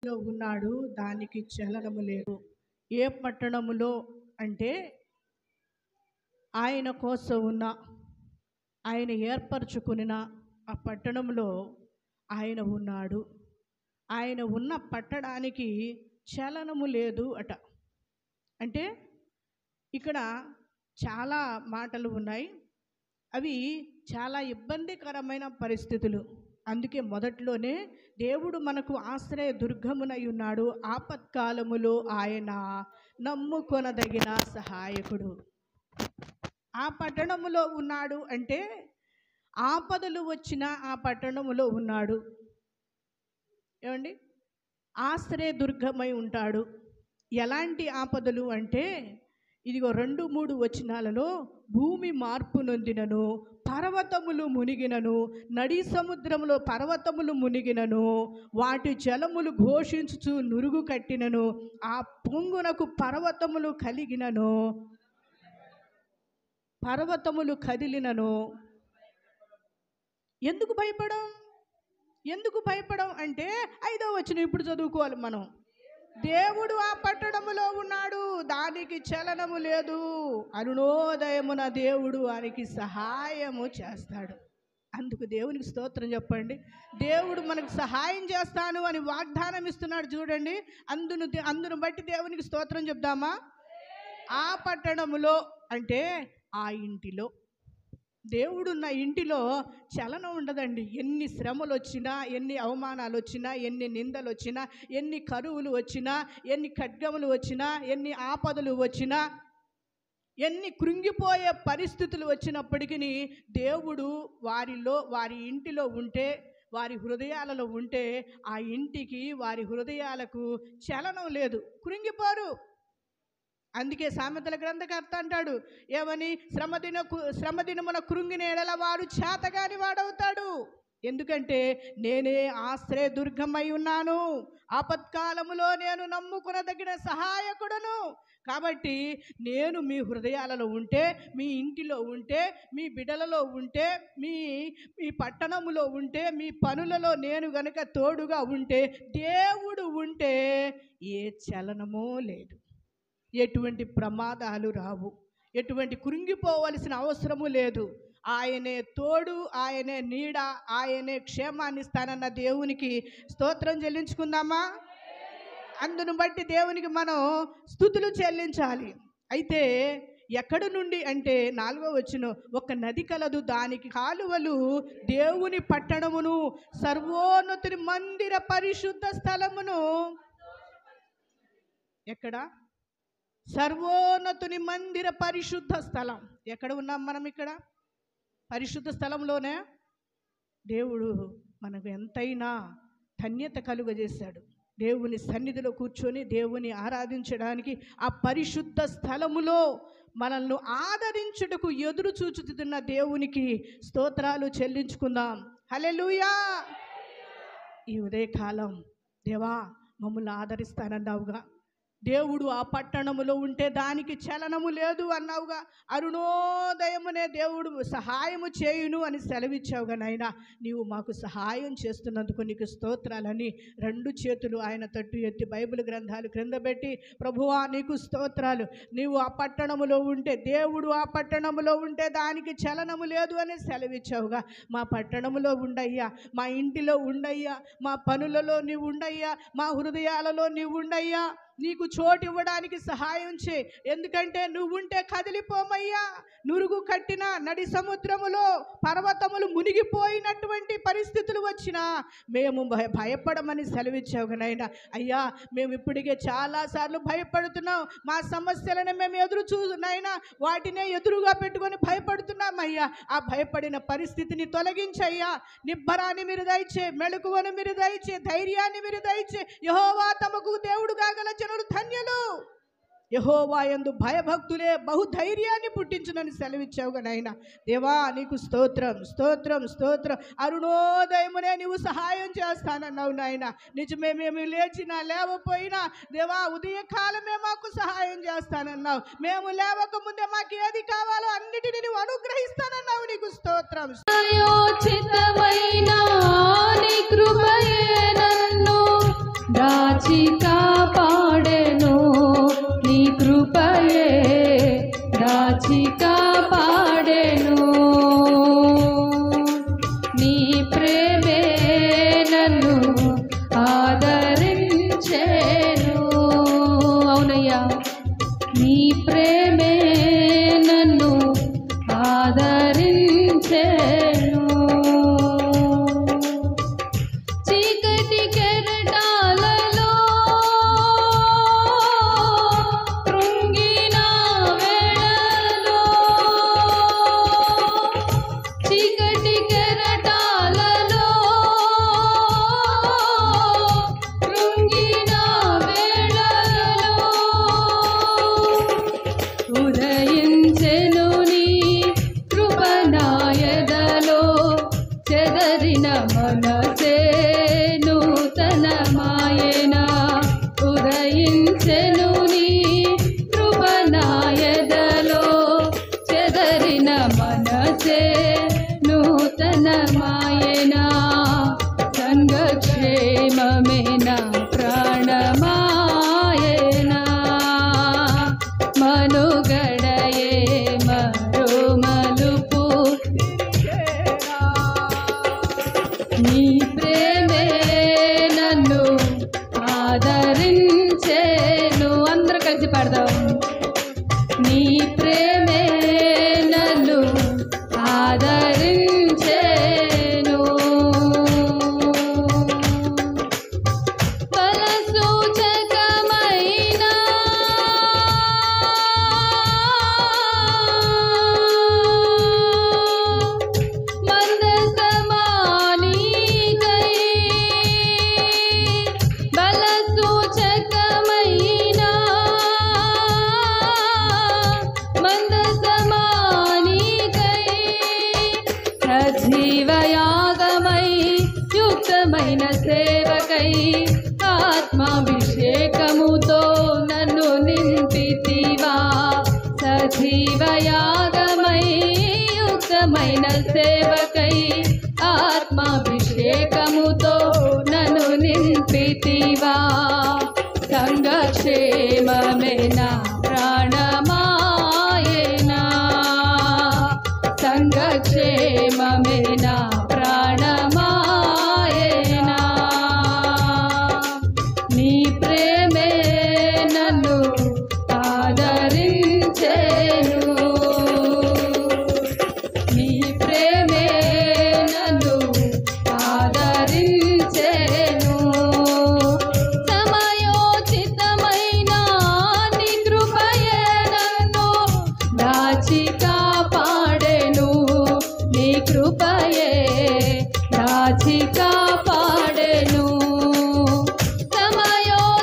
ఉన్నాడు, దానికి చలనము లేదు. ఏ పట్టణములో అంటే ఆయన కోసం ఉన్న, ఆయన ఏర్పరచుకున్న ఆ పట్టణంలో ఆయన ఉన్నాడు. ఆయన ఉన్న పట్టడానికి చలనము లేదు అట. అంటే ఇక్కడ చాలా మాటలు ఉన్నాయి, అవి చాలా ఇబ్బందికరమైన పరిస్థితులు. అందుకే మొదట్లోనే దేవుడు మనకు ఆశ్రయ దుర్గమునై ఉన్నాడు, ఆపత్కాలములో ఆయన నమ్ముకొనదగిన సహాయకుడు. ఆ పట్టణములో ఉన్నాడు అంటే ఆపదలు వచ్చిన ఆ పట్టణములో ఉన్నాడు. ఏమండి, ఆశ్రయ దుర్గమై ఉంటాడు. ఎలాంటి ఆపదలు అంటే ఇదిగో 2-3 వచనాలలో, భూమి మార్పు నొందినను, పర్వతములు మునిగినను, నడి సముద్రములో పర్వతములు మునిగినను, వాటి జలములు ఘోషించుచు నురుగు కట్టినను, ఆ పొంగునకు పర్వతములు కలిగినను, పర్వతములు కదిలినను. ఎందుకు భయపడం? ఎందుకు భయపడం అంటే 5వ వచనం ఇప్పుడు చదువుకోవాలి మనం. దేవుడు ఆ పట్టణములో ఉన్నాడు, దానికి చలనము లేదు. అరుణోదయమున దేవుడు వారికి సహాయము చేస్తాడు. అందుకు దేవునికి స్తోత్రం చెప్పండి. దేవుడు మనకు సహాయం చేస్తాను అని వాగ్దానం ఇస్తున్నాడు చూడండి. అందును బట్టి దేవునికి స్తోత్రం చెప్దామా? ఆ పట్టణములో అంటే ఆ ఇంటిలో, దేవుడున్న ఇంటిలో చలనం ఉండదండి. ఎన్ని శ్రమలు వచ్చినా, ఎన్ని అవమానాలు వచ్చినా, ఎన్ని నిందలు వచ్చినా, ఎన్ని కరువులు వచ్చినా, ఎన్ని ఖడ్గములు వచ్చినా, ఎన్ని ఆపదలు వచ్చినా, ఎన్ని కృంగిపోయే పరిస్థితులు వచ్చినప్పటికీ దేవుడు వారి ఇంటిలో ఉంటే, వారి హృదయాలలో ఉంటే, ఆ ఇంటికి వారి హృదయాలకు చలనం లేదు, కృంగిపోరు. అందుకే సామెతల గ్రంథకర్త అంటాడు ఏమని, శ్రమదినమున కృంగిన ఎడల వారు చేతగాని వాడవుతాడు. ఎందుకంటే నేనే ఆశ్రయ దుర్గమై ఉన్నాను, ఆపత్కాలములో నేను నమ్ముకొనదగిన సహాయకుడను. కాబట్టి నేను మీ హృదయాలలో ఉంటే, మీ ఇంటిలో ఉంటే, మీ బిడ్డలలో ఉంటే, మీ పట్టణములో ఉంటే, మీ పనులలో నేను గనుక తోడుగా ఉంటే, దేవుడు ఉంటే ఏ చలనమో లేదు, ఎటువంటి ప్రమాదాలు రావు, ఎటువంటి కృంగిపోవలసిన అవసరము లేదు. ఆయనే తోడు, ఆయనే నీడ, ఆయనే క్షేమాన్ని ఇస్తానన్న దేవునికి స్తోత్రం చెల్లించుకుందామా? అందును బట్టి దేవునికి మనం స్తుతులు చెల్లించాలి. అయితే ఎక్కడి నుండి అంటే 4వ వచనం, ఒక నది కలదు, దానికి కాలువలు దేవుని పట్టణమును, సర్వోన్నతుని మందిర పరిశుద్ధ స్థలమును. ఎక్కడ? సర్వోన్నతుని మందిర పరిశుద్ధ స్థలం. ఎక్కడ ఉన్నాం మనం? ఇక్కడ పరిశుద్ధ స్థలంలోనే దేవుడు మనకు ఎంతైనా ధన్యత కలుగజేశాడు. దేవుని సన్నిధిలో కూర్చొని దేవుని ఆరాధించడానికి ఆ పరిశుద్ధ స్థలములో మనల్ని ఆదరించుటకు ఎదురు చూచుతున్న దేవునికి స్తోత్రాలు చెల్లించుకుందాం. హల్లెలూయా. ఈ ఉదయకాలం దేవా మమ్మల్ని ఆదరిస్తానన్నావుగా, దేవుడు ఆ పట్టణములో ఉంటే దానికి చలనము లేదు అన్నావుగా, అరుణోదయమునే దేవుడు సహాయము చేయును అని సెలవిచ్చావుగా నాయనా, నీవు మాకు సహాయం చేస్తున్నందుకు నీకు స్తోత్రాలని 2 చేతులు ఆయన తట్టు ఎత్తి బైబిల్ గ్రంథాలు క్రింద పెట్టి, ప్రభువా నీకు స్తోత్రాలు, నీవు ఆ పట్టణములో ఉంటే, దేవుడు ఆ పట్టణములో ఉంటే దానికి చలనము లేదు అని సెలవిచ్చావుగా, మా పట్టణములో ఉండయ్యా, మా ఇంటిలో ఉండయ్యా, మా పనులలో నీవు ఉండయ్యా, మా హృదయాలలో నీవు ఉండయ్యా, నీకు చోటు ఇవ్వడానికి సహాయం చేయి. ఎందుకంటే నువ్వు ఉంటే కదిలిపోమయ్యా. నురుగు కట్టిన నడి సముద్రములో పర్వతములు మునిగిపోయినటువంటి పరిస్థితులు వచ్చినా మేము భయపడమని సెలవిచ్చావు నాయనా. అయ్యా మేము ఇప్పటికే చాలాసార్లు భయపడుతున్నాం, మా సమస్యలను మేము నాయనా వాటినే ఎదురుగా పెట్టుకొని భయపడుతున్నామయ్యా. ఆ భయపడిన పరిస్థితిని తొలగించయ్యా. నిబ్బరాన్ని మీరు దయచే, మెళకువను మీరు దయచే, ధైర్యాన్ని మీరు దయచే. యెహోవా తమకు దేవుడు కాగల జనులు ధన్యులు. యెహోవా యందు భయభక్తులే బహుధైర్యాన్ని పుట్టించునని సెలవిచ్చావుగా నాయనా. దేవా నీకు స్తోత్రం, స్తోత్రం, స్తోత్రం. అరుణోదయమునే నీవు సహాయం చేస్తానన్నావు నాయన. నిజమే, మేము లేచినా లేవపోయినా దేవా ఉదయకాలమే మాకు సహాయం చేస్తానన్నావు. మేము లేవకముందే మాకు ఏది కావాలో అన్నిటిని నువ్వు అనుగ్రహిస్తానన్నావు. నీకు స్తోత్రం. నీ కృపయే నన్ను దాచి కాపాడెను నీ కృపయే దాచి కాపాడెను నీ ప్రేమే నన్ను ఆదరించెను అవునయ్యా నీ ప్రేమే నన్ను ఆదరించెను చీకటి కెరటాలలో కృంగిన వేళలో చీకటి కెరటాలలో కృంగిన వేళలో ఉదయించెను నీ కృప నా ఎదలో చెదరిన మనసే నూతనమాయెన ఉదయించెను నీ కృప నా ఎదలో చెదరిన మనసే నూతనమాయెన సంగక్షేమమే నా ప్రాణమాయెన మనుగడయే మరో మలుపు నీ ప్రేమే నన్ను ఆదరించెను అందరూ కలిసి పాడదాం నీ ప్రేమే నన్ను ఆదరించెను బల సూచకమైన మందసమానికై బల సూచకమైన మందసమానికై సజీవయాగమై యుక్తమైన సేవకై ఆత్మాభిషేకముతో నన్ను నింపితివా సజీవయాగమై యుక్తమైన సేవకై ఆత్మాభిషేకముతో నన్ను నింపితివా సంగక్షేమమే నా ప్రాణమాయెనా సంగక్షేమమే నా ప్రాణమాయెనా నీ ప్రేమే నన్ను ఆదరించెను నీ ప్రేమే నన్ను ఆదరించెను సమయోచితమైన నీ కృపయే నన్ను దాచి కాపాడెను నీ కృపయే దాచి కాపాడెను సమయోచితమైన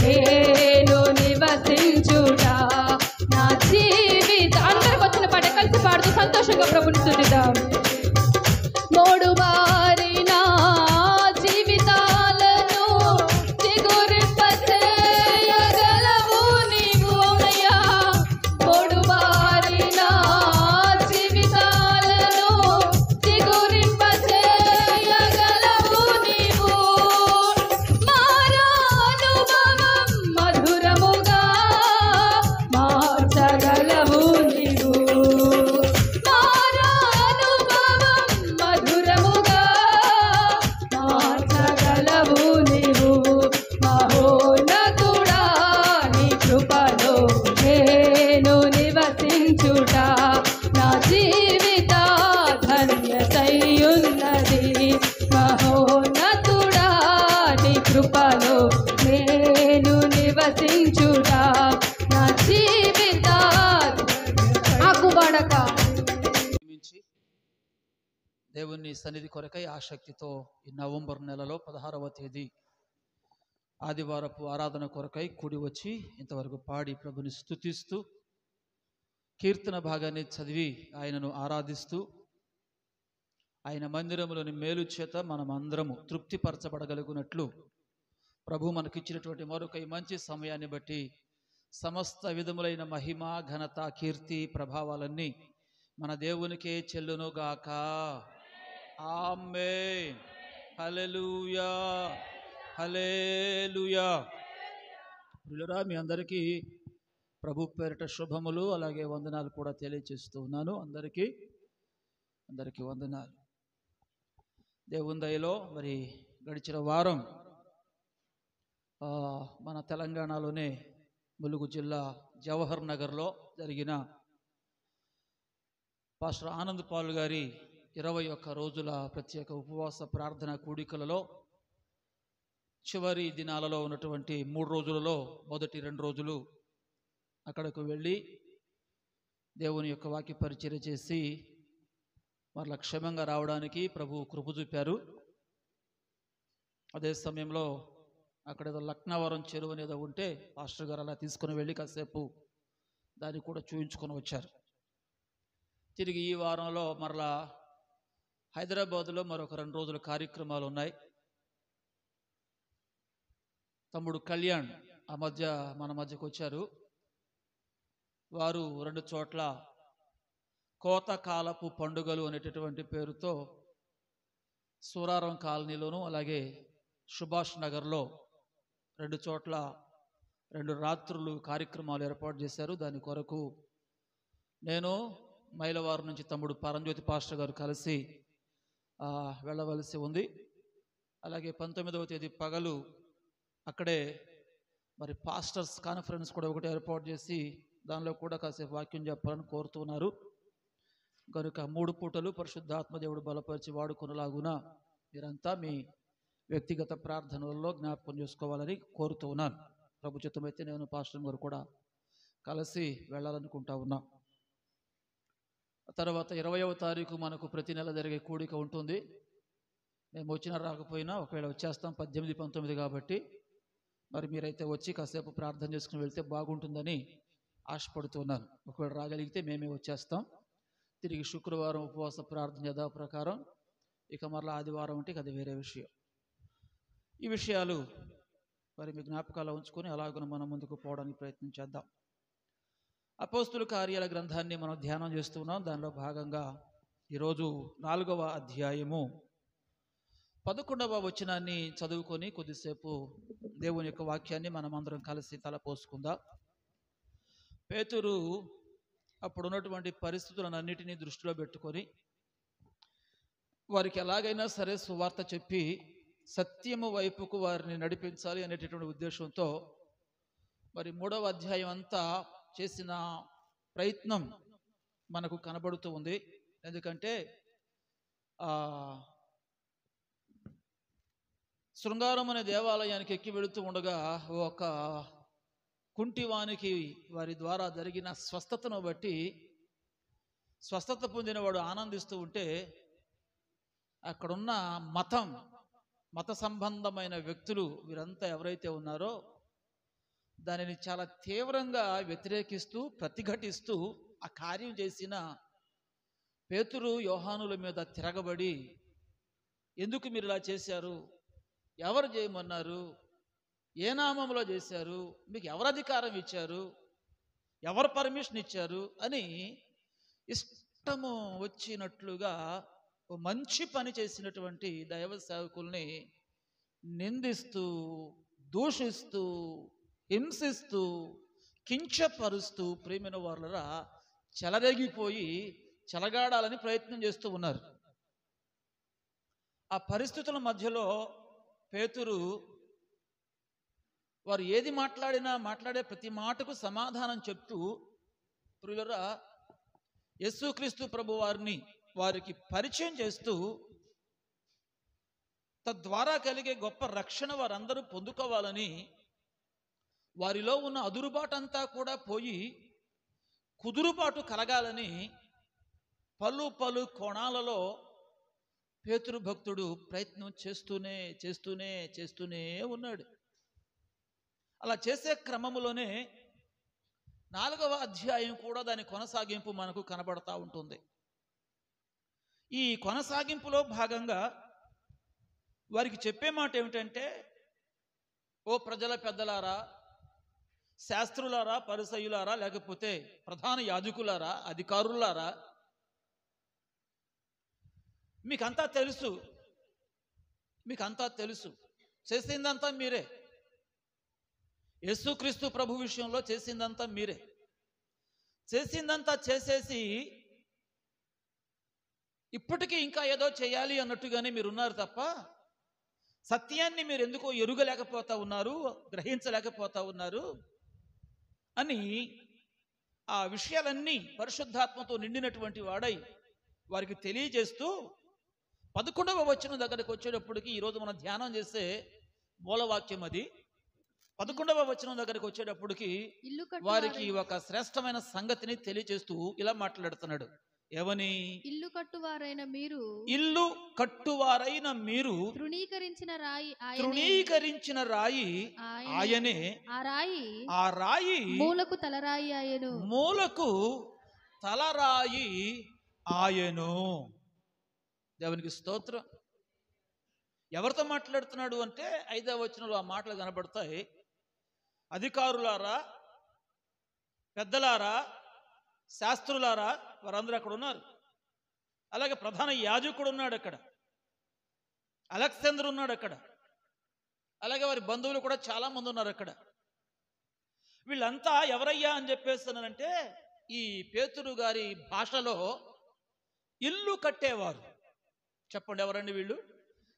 నేను నివసించుట నా జీవిత. అందరికి వచ్చిన పాట కలిసి పాడుతూ సంతోషంగా ప్రభుని స్తుతిద్దాం. మూడు మారిన జీవితాలను చిగురింపచేయగలవు నీవు అయ్యా. మూడు మారిన జీవితాలను చిగురింపచేయగలవు నీవు. మారానుభవం మధురముగా మార్చగలవు నీవు. మధురముగా మార్చగలవు నీవు. మహోన్నతుడా నీ కృపలో నేను నివసించుట నా జీవిత ధన్యతయున్నది. మహోన్నతుడా నీ కృపలో నేను నివసించుట నా జీవిత. ఆకుబడక దేవుని సన్నిధి కొరకై ఆసక్తితో ఈ నవంబర్ నెలలో 16వ తేదీ ఆదివారపు ఆరాధన కొరకై కూడి వచ్చి ఇంతవరకు పాడి ప్రభుని స్తుతిస్తూ కీర్తన భాగాన్ని చదివి ఆయనను ఆరాధిస్తూ ఆయన మందిరంలోని మేలు చేత మనం అందరము తృప్తిపరచబడగలుగునట్లు ప్రభు మనకిచ్చినటువంటి మరొక ఈ మంచి సమయాన్ని బట్టి సమస్త విధములైన మహిమ ఘనత కీర్తి ప్రభావాలన్నీ మన దేవునికే చెల్లునుగాక. ఆమేన్. హల్లెలూయా, హల్లెలూయా. ప్రియులారా, మీ అందరికీ ప్రభు పేరిట శుభములు అలాగే వందనాలు కూడా తెలియజేస్తూ ఉన్నాను. అందరికీ వందనాలు. దేవుని దయలో మరి గడిచిన వారం మన తెలంగాణలోనే ములుగు జిల్లా జవహర్ నగర్లో జరిగిన పాస్టర్ ఆనంద్ పాల్ గారి 21 రోజుల ప్రత్యేక ఉపవాస ప్రార్థన కూడికలలో చివరి దినాలలో ఉన్నటువంటి 3 రోజులలో మొదటి 2 రోజులు అక్కడకు వెళ్ళి దేవుని యొక్క వాక్య పరిచర్య చేసి మరలా క్షేమంగా రావడానికి ప్రభు కృప చూపారు. అదే సమయంలో అక్కడ ఏదో లక్నవరం చెరువు అనేది ఉంటే పాస్టర్ గారు అలా తీసుకుని వెళ్ళి కాసేపు దాన్ని కూడా చూయించుకొని వచ్చారు. తిరిగి ఈ వారంలో మరలా హైదరాబాదులో మరొక 2 రోజుల కార్యక్రమాలు ఉన్నాయి. తమ్ముడు కళ్యాణ్ మన మధ్యకు వచ్చారు. వారు 2 చోట్ల కోతకాలపు పండుగలు అనేటటువంటి పేరుతో సూరారం కాలనీలోను అలాగే సుభాష్ నగర్లో 2 చోట్ల 2 రాత్రులు కార్యక్రమాలు ఏర్పాటు చేశారు. దాని కొరకు నేను మైలవారు నుంచి తమ్ముడు పరంజ్యోతి పాస్టర్ గారు కలిసి వెళ్ళవలసి ఉంది. అలాగే 19వ తేదీ పగలు అక్కడే మరి పాస్టర్స్ కాన్ఫరెన్స్ కూడా ఒకటి ఏర్పాటు చేసి దానిలో కూడా కాసేపు వాక్యం చెప్పాలని కోరుతున్నారు. కనుక 3 పూటలు పరిశుద్ధాత్మదేవుడు బలపరిచి వాడుకునేలాగున మీరంతా మీ వ్యక్తిగత ప్రార్థనలలో జ్ఞాపకం చేసుకోవాలని కోరుతూ ఉన్నాను. ప్రభు చిత్తమైతే నేను పాస్టర్ గారు కూడా కలిసి వెళ్ళాలనుకుంటా ఉన్నా. తర్వాత 20వ తారీఖు మనకు ప్రతి నెల జరిగే కూడిక ఉంటుంది. మేము వచ్చినా రాకపోయినా ఒకవేళ వచ్చేస్తాం 18, 19 కాబట్టి మరి మీరైతే వచ్చి కాసేపు ప్రార్థన చేసుకుని వెళ్తే బాగుంటుందని ఆశపడుతున్నాను. ఒకవేళ రాగలిగితే మేమే వచ్చేస్తాం. తిరిగి శుక్రవారం ఉపవాస ప్రార్థన యథా ప్రకారం ఇక మరలా ఆదివారం అంటే అది వేరే విషయం. ఈ విషయాలు మరి మీ జ్ఞాపకాలు ఉంచుకొని అలాగ మనం ముందుకు పోవడానికి ప్రయత్నం చేద్దాం. అపోస్తుల కార్యాల గ్రంథాన్ని మనం ధ్యానం చేస్తున్నాం. దానిలో భాగంగా ఈరోజు 4వ అధ్యాయము 11వ వచనాన్ని చదువుకొని కొద్దిసేపు దేవుని యొక్క వాక్యాన్ని మనం అందరం కలిసి తలపోసుకుందాం. పేతురు అప్పుడు ఉన్నటువంటి పరిస్థితులన్నిటినీ దృష్టిలో పెట్టుకొని వారికి ఎలాగైనా సరే సువార్త చెప్పి సత్యము వైపుకు వారిని నడిపించాలి అనేటటువంటి ఉద్దేశంతో మరి 3వ అధ్యాయం అంతా చేసిన ప్రయత్నం మనకు కనబడుతూ ఉంది. ఎందుకంటే శృంగారం అనే దేవాలయానికి ఎక్కి వెళుతూ ఉండగా ఒక కుంటివానికి వారి ద్వారా జరిగిన స్వస్థతను బట్టి స్వస్థత పొందినవాడు ఆనందిస్తూ ఉంటే అక్కడున్న మత సంబంధమైన వ్యక్తులు వీరంతా ఎవరైతే ఉన్నారో దానిని చాలా తీవ్రంగా వ్యతిరేకిస్తూ ప్రతిఘటిస్తూ ఆ కార్యం చేసిన పేతురు యోహానుల మీద తిరగబడి, ఎందుకు మీరు ఇలా చేశారు, ఎవరు చేయమన్నారు, ఏ నామంలో చేశారు, మీకు ఎవరు అధికారం ఇచ్చారు, ఎవరు పర్మిషన్ ఇచ్చారు అని ఇష్టము వచ్చినట్లుగా ఓ మంచి పని చేసినటువంటి దైవ సేవకుల్ని నిందిస్తూ, దూషిస్తూ, హింసిస్తూ, కించపరుస్తూ ప్రేమైన వాళ్ళరా చెలరేగిపోయి చెలగాడాలని ప్రయత్నం చేస్తూ ఉన్నారు. ఆ పరిస్థితుల మధ్యలో పేతురు వారు ఏది మాట్లాడినా మాట్లాడే ప్రతి మాటకు సమాధానం చెప్తూ, ప్రియులరా, యేసుక్రీస్తు ప్రభు వారిని వారికి పరిచయం చేస్తూ, తద్వారా కలిగే గొప్ప రక్షణ వారందరూ పొందుకోవాలని, వారిలో ఉన్న అదురుబాటంతా కూడా పోయి కుదురుబాటు కలగాలని పలు పలు కోణాలలో పేతురు భక్తుడు ప్రయత్నం చేస్తూనే ఉన్నాడు. అలా చేసే క్రమములోనే 4వ అధ్యాయం కూడా దాని కొనసాగింపు మనకు కనబడతా ఉంటుంది. ఈ కొనసాగింపులో భాగంగా వారికి చెప్పే మాట ఏమిటంటే, ఓ ప్రజల పెద్దలారా, శాస్త్రులారా, పరిసయ్యులారా, లేకపోతే ప్రధాన యాజకులారా, అధికారులారా, మీకంతా తెలుసు, చేసిందంతా మీరే. యేసుక్రీస్తు ప్రభు విషయంలో చేసిందంతా మీరే. చేసిందంతా చేసేసి ఇప్పటికీ ఇంకా ఏదో చేయాలి అన్నట్టుగానే మీరున్నారు తప్ప సత్యాన్ని మీరు ఎందుకో ఎరుగలేకపోతా ఉన్నారు, గ్రహించలేకపోతా ఉన్నారు అని ఆ విషయాలన్నీ పరిశుద్ధాత్మతో నిండినటువంటి వాడై వారికి తెలియజేస్తూ 11వ వచనం దగ్గరికి వచ్చేటప్పటికి, ఈరోజు మనం ధ్యానం చేసే మూలవాక్యం అది. 11వ వచనం దగ్గరికి వచ్చేటప్పటికి వారికి ఒక శ్రేష్టమైన సంగతిని తెలియజేస్తూ ఇలా మాట్లాడుతున్నాడు. ఏమని? ఇల్లు కట్టువారైన మీరు తృణీకరించిన రాయి ఆయనే. ఆ రాయి మూలకు తలరాయి ఆయను. దేవునికి స్తోత్రం. ఎవరితో మాట్లాడుతున్నాడు అంటే 5వ వచనంలో ఆ మాటలు కనబడతాయి. అధికారులారా, పెద్దలారా, శాస్త్రులారా, వారందరూ అక్కడ ఉన్నారు. అలాగే ప్రధాన యాజకుడు ఉన్నాడు అక్కడ, అలెగ్జాండర్ ఉన్నాడు అక్కడ, అలాగే వారి బంధువులు కూడా చాలా మంది ఉన్నారు అక్కడ. వీళ్ళంతా ఎవరయ్యా అని చెప్పేస్తున్నానంటే, ఈ పేతురు గారి భాషలో ఇల్లు కట్టేవారు. చెప్పండి, ఎవరండి వీళ్ళు?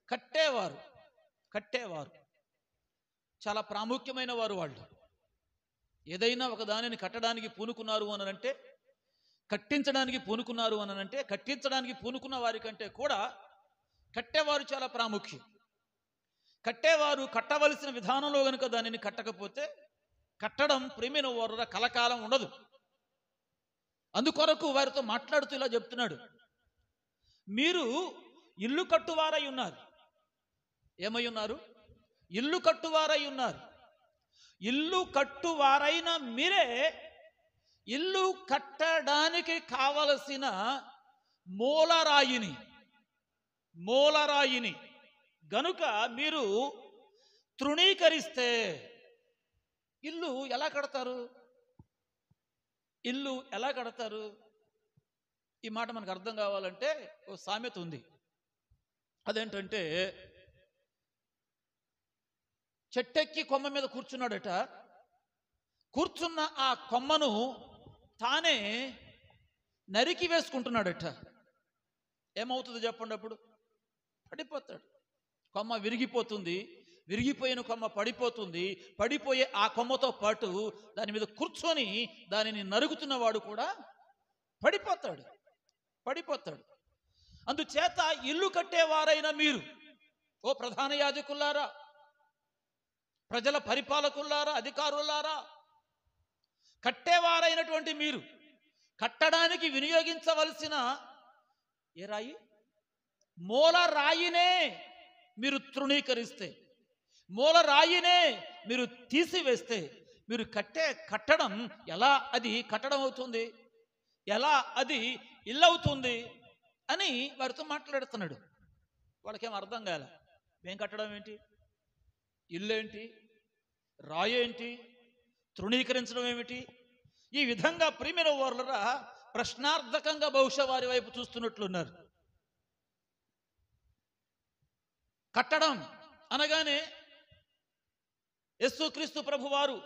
కట్టేవారు. చాలా ప్రాముఖ్యమైన వారు వాళ్ళు. ఏదైనా ఒక దానిని కట్టడానికి పూనుకున్నారు అనంటే, కట్టించడానికి పూనుకున్నారు అనంటే, కట్టించడానికి పూనుకున్న వారి కంటే కూడా కట్టేవారు చాలా ప్రాముఖ్యం. కట్టేవారు కట్టవలసిన విధానంలో కనుక దానిని కట్టకపోతే కట్టడం ప్రేమైన వారు కలకాలం ఉండదు. అందుకొరకు వారితో మాట్లాడుతూ ఇలా చెప్తున్నాడు, మీరు ఇల్లు కట్టువారై ఉన్నారు. ఏమై ఉన్నారు? ఇల్లు కట్టువారై ఉన్నారు. ఇల్లు కట్టువారైన మీరే ఇల్లు కట్టడానికి కావలసిన మూలరాయిని గనుక మీరు తృణీకరిస్తే ఇల్లు ఎలా కడతారు? ఈ మాట మనకు అర్థం కావాలంటే ఓ సామెత ఉంది. అదేంటంటే, చెట్టెక్కి కొమ్మ మీద కూర్చున్నాడట. కూర్చున్న ఆ కొమ్మను తానే నరికి వేసుకుంటున్నాడట. ఏమవుతుంది చెప్పండి? అప్పుడు పడిపోతాడు. కొమ్మ విరిగిపోతుంది, విరిగిపోయిన కొమ్మ పడిపోతుంది. పడిపోయే ఆ కొమ్మతో పాటు దాని మీద కూర్చొని దానిని నరుగుతున్నవాడు కూడా పడిపోతాడు. అందుచేత ఇల్లు కట్టేవారైన మీరు, ఓ ప్రధాన యాజకులారా, ప్రజల పరిపాలకులారా, అధికారులారా, కట్టేవారైనటువంటి మీరు కట్టడానికి వినియోగించవలసిన ఏ రాయి? మూల రాయినే మీరు తృణీకరిస్తే, మూల రాయినే మీరు తీసివేస్తే మీరు కట్టే కట్టడం ఎలా అది కట్టడం అవుతుంది, ఎలా అది ఇల్లు అవుతుంది అని వారితో మాట్లాడుతున్నాడు. వాళ్ళకేం అర్థం కాల. ఏం కట్టడం ఏంటి, ఇల్లు ఏంటి, రాయి ఏంటి, తృణీకరించడం ఏమిటి? ఈ విధంగా ప్రియమైన వారులరా ప్రశ్నార్థకంగా బహుశా వారి వైపు చూస్తున్నట్లున్నారు. కట్టడం అనగానే యేసుక్రీస్తు ప్రభువారు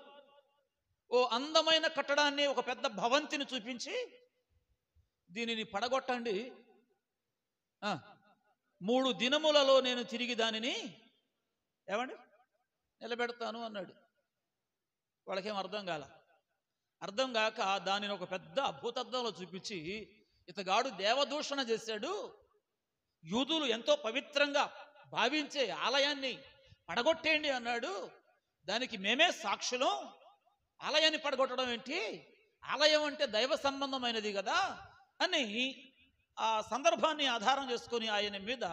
ఓ అందమైన కట్టడాన్ని, ఒక పెద్ద భవంతిని చూపించి దీనిని పడగొట్టండి, 3 దినములలో నేను తిరిగి దానిని ఏమండి నిలబెడతాను అన్నాడు. వాళ్ళకేం అర్థం కాల. అర్థం కాక దానిని ఒక పెద్ద అద్భుతత్వంలో చూపించి ఇతగాడు దేవదూషణ చేశాడు, యూదులు ఎంతో పవిత్రంగా భావించే ఆలయాన్ని పడగొట్టేయండి అన్నాడు, దానికి మేమే సాక్షులం, ఆలయాన్ని పడగొట్టడం ఏంటి, ఆలయం అంటే దైవ సంబంధమైనది కదా అని ఆ సందర్భాన్ని ఆధారం చేసుకొని ఆయన మీద